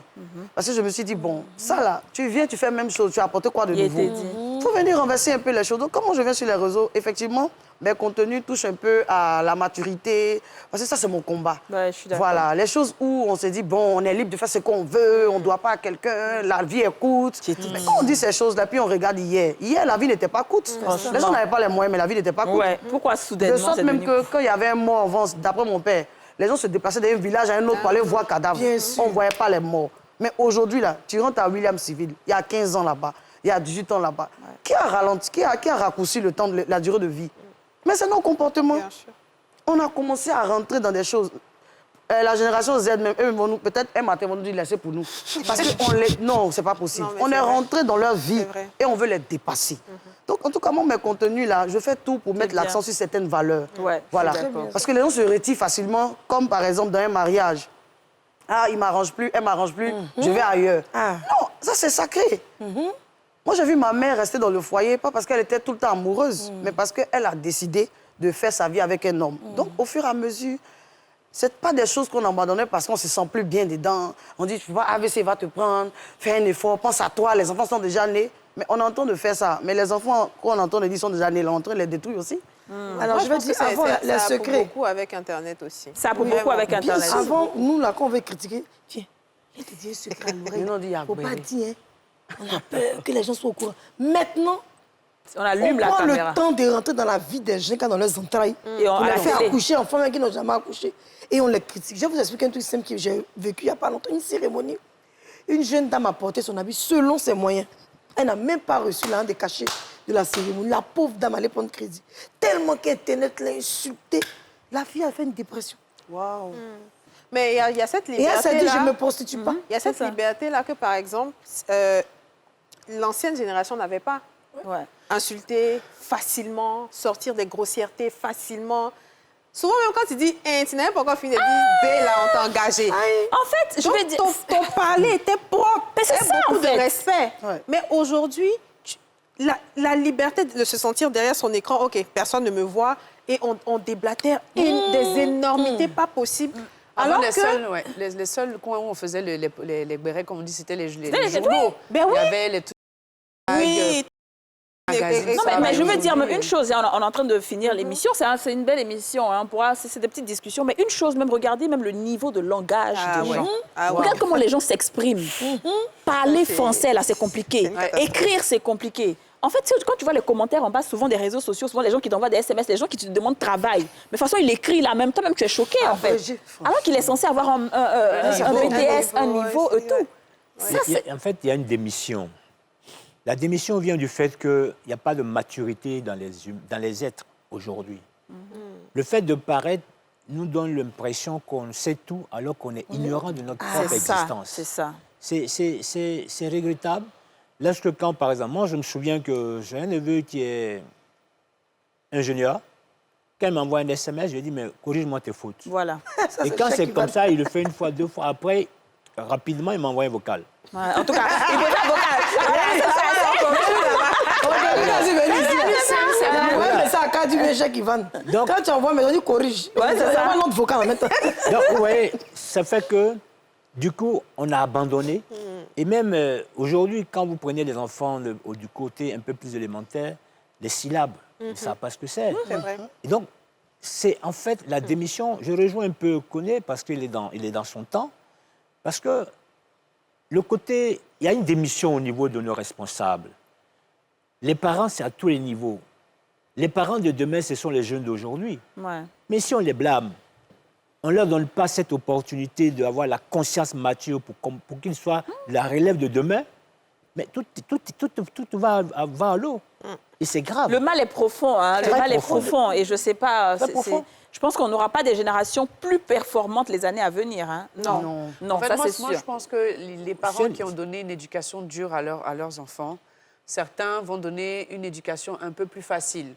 Parce que je me suis dit, bon, ça là, tu viens, tu fais la même chose, tu as apporté quoi de Il nouveau? était dit. Il faut venir renverser un peu les choses. Donc comment je viens sur les réseaux? Effectivement, mes contenus touchent un peu à la maturité, parce que ça, c'est mon combat. Ouais, je suis d'accord. Voilà, les choses où on se dit, bon, on est libre de faire ce qu'on veut, on ne doit pas à quelqu'un, la vie est courte. Mais quand on dit ces choses-là, puis on regarde hier. Hier, la vie n'était pas courte. Les gens n'avaient pas les moyens, mais la vie n'était pas courte. Ouais. Pourquoi De soudainement sorte c'est même devenu... que quand il y avait un mort en vence, d'après mon père, les gens se déplaçaient d'un village à un autre pour aller voir cadavre. Bien sûr. On ne voyait pas les morts. Mais aujourd'hui, là, tu rentres à William Civil, il y a 15 ans là-bas, il y a 18 ans là-bas. Qui a ralenti, qui a raccourci le temps de la durée de vie? Mais c'est nos comportements. Bien sûr. On a commencé à rentrer dans des choses. La génération Z, même, eux, peut-être un matin, vont nous dire laissez pour nous. Parce que on les... Non, c'est pas possible. Non, mais On c'est est vrai. rentré dans leur vie C'est vrai. et on veut les dépasser. Donc, en tout cas, moi, mes contenus, là, je fais tout pour mettre bien. l'accent sur certaines valeurs. Ouais, Voilà. je suis d'accord. Parce que les gens se retirent facilement, comme par exemple dans un mariage. Ah, il m'arrange plus, elle m'arrange plus, je vais ailleurs. Non, ça, c'est sacré. Moi, j'ai vu ma mère rester dans le foyer, pas parce qu'elle était tout le temps amoureuse, mais parce qu'elle a décidé de faire sa vie avec un homme. Donc, au fur et à mesure, c'est pas des choses qu'on abandonnait parce qu'on se sent plus bien dedans. On dit, tu vois, AVC va te prendre, fais un effort, pense à toi, les enfants sont déjà nés. Mais on entend de faire ça. Mais les enfants, quand on entend de dire sont déjà nés, là, on est en train de les détruire aussi. Alors, Moi, je vais pense que dire, avant, ça les a secrets. beaucoup avec Internet aussi. Ça a beaucoup avec Bien Internet. sûr. Avant, nous, là, quand on veut critiquer, tiens, je te dis un secret à l'oreille. Nous, on dit, Faut pas Agbélé. dire, hein. On a peur que les gens soient au courant. Maintenant, On on allume la prend caméra. le temps de rentrer dans la vie des gens, dans leurs entrailles. Et on On les a fait télé. accoucher, en femmes qui n'ont jamais accouché. Et on les critique. Je vais vous expliquer un truc simple que j'ai vécu il n'y a pas longtemps. Une cérémonie. Une jeune dame a porté son habit selon ses moyens. Elle n'a même pas reçu l'argent de cachet de la cérémonie. La pauvre dame allait prendre crédit. Tellement qu'Internet l'a insultée. La fille a fait une dépression. Waouh. Mais il y a cette Et elle s'est dit, liberté-là. je ne me prostitue pas. Il y a cette ça. liberté-là que, par exemple, l'ancienne génération n'avait pas. Ouais. Insulter facilement, sortir des grossièretés facilement. Souvent, même quand tu dis tu n'avais pas encore fini de dire B, là, on t'a engagé. En fait, je Donc, vais dire... ton parler était propre. Mais c'est ça, beaucoup en fait. de respect. Ouais. Mais aujourd'hui, la liberté de se sentir derrière son écran, OK, personne ne me voit, et on déblatère des énormités pas possibles. Alors Alors que... que... les seuls coins où on faisait les bérets, comme on dit, c'était les les journaux. Ben oui. Il y avait les... Oui. magazines, Non, ça, mais je veux dire aujourd'hui, une chose, hein, on est en train de finir l'émission, c'est une belle émission, hein, c'est des petites discussions, mais une chose, même regardez même le niveau de langage des gens. Regarde comment les gens s'expriment. Parler français, là, c'est compliqué. Écrire, c'est compliqué. En fait, quand tu vois les commentaires en bas, souvent des réseaux sociaux, souvent les gens qui t'envoient des SMS, les gens qui te demandent travail. Mais de toute façon, il écrit là, même toi-même, tu es choqué, en fait. Alors qu'il est censé avoir un BTS, un niveau, tout. Ça, En fait, il y a une démission. La démission vient du fait qu'il n'y a pas de maturité dans les êtres aujourd'hui. Le fait de paraître nous donne l'impression qu'on sait tout alors qu'on est ignorant de notre propre existence. C'est ça. C'est regrettable. Lorsque quand, par exemple, moi je me souviens que j'ai un neveu qui est ingénieur, quand il m'envoie un SMS, je lui dis, mais corrige-moi tes fautes. Voilà. Et quand c'est comme ça, il le fait une fois, deux fois. Après, rapidement, il m'envoie un vocal. Ouais, en tout cas, il faut un vocal. C'est ça, quand tu veux chèque, Ivan. Quand tu envoies, mais on dit corrige. Ouais, c'est ça. Un autre vocal en même temps. Donc, vous voyez, ça fait que, du coup, on a abandonné. Et même aujourd'hui, quand vous prenez les enfants du côté un peu plus élémentaire, les syllabes, ils ne savent pas ce que c'est. C'est vrai. Et donc, c'est en fait la démission. Je rejoins un peu Koné parce qu'il est dans son temps. Parce que le côté, il y a une démission au niveau de nos responsables. Les parents, c'est à tous les niveaux. Les parents de demain, ce sont les jeunes d'aujourd'hui. Ouais. Mais si on les blâme, on ne leur donne pas cette opportunité d'avoir la conscience mature pour qu'ils soient la relève de demain, mais tout va à l'eau. Et c'est grave. Le mal est profond, hein. Le mal est profond. Et je ne sais pas... Je pense qu'on n'aura pas des générations plus performantes les années à venir. Hein. Non, En fait, ça moi, c'est sûr. moi, je pense que les parents qui ont donné une éducation dure à leurs enfants, certains vont donner une éducation un peu plus facile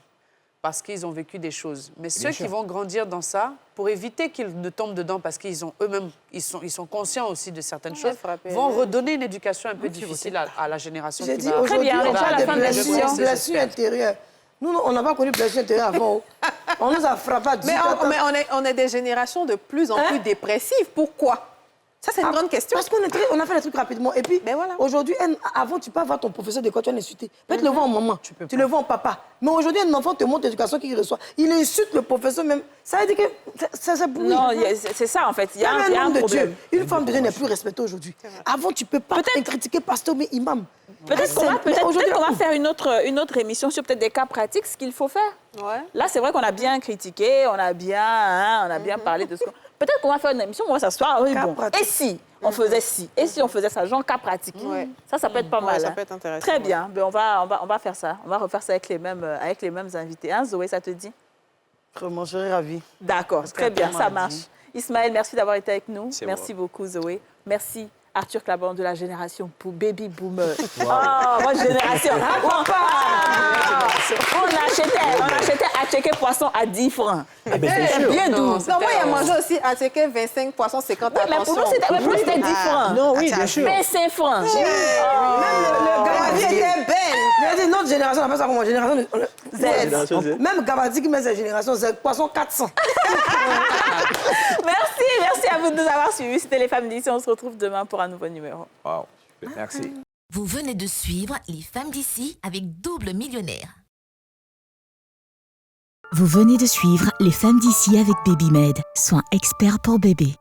parce qu'ils ont vécu des choses. Mais ceux qui vont grandir dans ça, pour éviter qu'ils ne tombent dedans parce qu'ils ont eux-mêmes, ils sont conscients aussi de certaines choses, vont redonner une éducation un peu difficile à la génération J'ai qui dit, va... aujourd'hui, bien, on déjà, à la a des fin de l'émission. blessures intérieures. Nous, on n'a pas connu de blessures intérieures avant. On nous a frappé à 18 ans. Mais on est des générations de plus en plus dépressives. Pourquoi? Ça, c'est une grande question. Parce qu'on a fait les trucs rapidement. Et puis, voilà. aujourd'hui, avant, tu peux avoir ton professeur de quoi tu vas l'insulter. Peut-être le voir en maman, tu le vois en papa. Mais aujourd'hui, un enfant te montre l'éducation qu'il reçoit. Il insulte le professeur même. Ça veut dire que c'est pourri. Non, c'est ça en fait. Il y a un homme de problème. Dieu. Une femme de Dieu n'est plus respectée aujourd'hui. Avant, tu ne peux pas critiquer pasteur, mais imam. Peut-être qu'on va faire une autre émission sur peut-être des cas pratiques, ce qu'il faut faire. Ouais. Là, c'est vrai qu'on a bien critiqué, on a bien parlé de ce qu'on... Peut-être qu'on va faire une émission où on va s'asseoir. Oui, bon. Et si on faisait ci? Et si on faisait ça? Genre cas pratique. Ça peut être pas mal. Ça hein. peut être intéressant. Très bien. Ben, on va faire ça. On va refaire ça avec les mêmes invités. Hein, Zoé, ça te dit? Vraiment, je serais ravie. D'accord, très bien, ça marche. Ismaël, merci d'avoir été avec nous. C'est Merci moi. beaucoup, Zoé. Merci. Arthur Clabon de la génération pour Baby Boomer. Oh, moi, génération. On achetait à checker poisson à 10 francs. Ah ben, c'est sûr. Bien doux. Non, moi, il y a mangé aussi à checker 25 poissons, 50 Mais pour nous, c'était 10 francs. Non, oui, bien sûr. 25 francs. Le Gavadi était belle. Mais notre génération, on appelle ça comment? Génération Z. Même Gavadi qui met sa génération Z, poisson 400. Merci à vous de nous avoir suivis. C'était Les Femmes d'ici. On se retrouve demain pour un nouveau numéro. Wow. Merci. Vous venez de suivre Les Femmes d'ici avec Double Millionnaire. Vous venez de suivre Les Femmes d'ici avec BabyMed, soins experts pour bébé.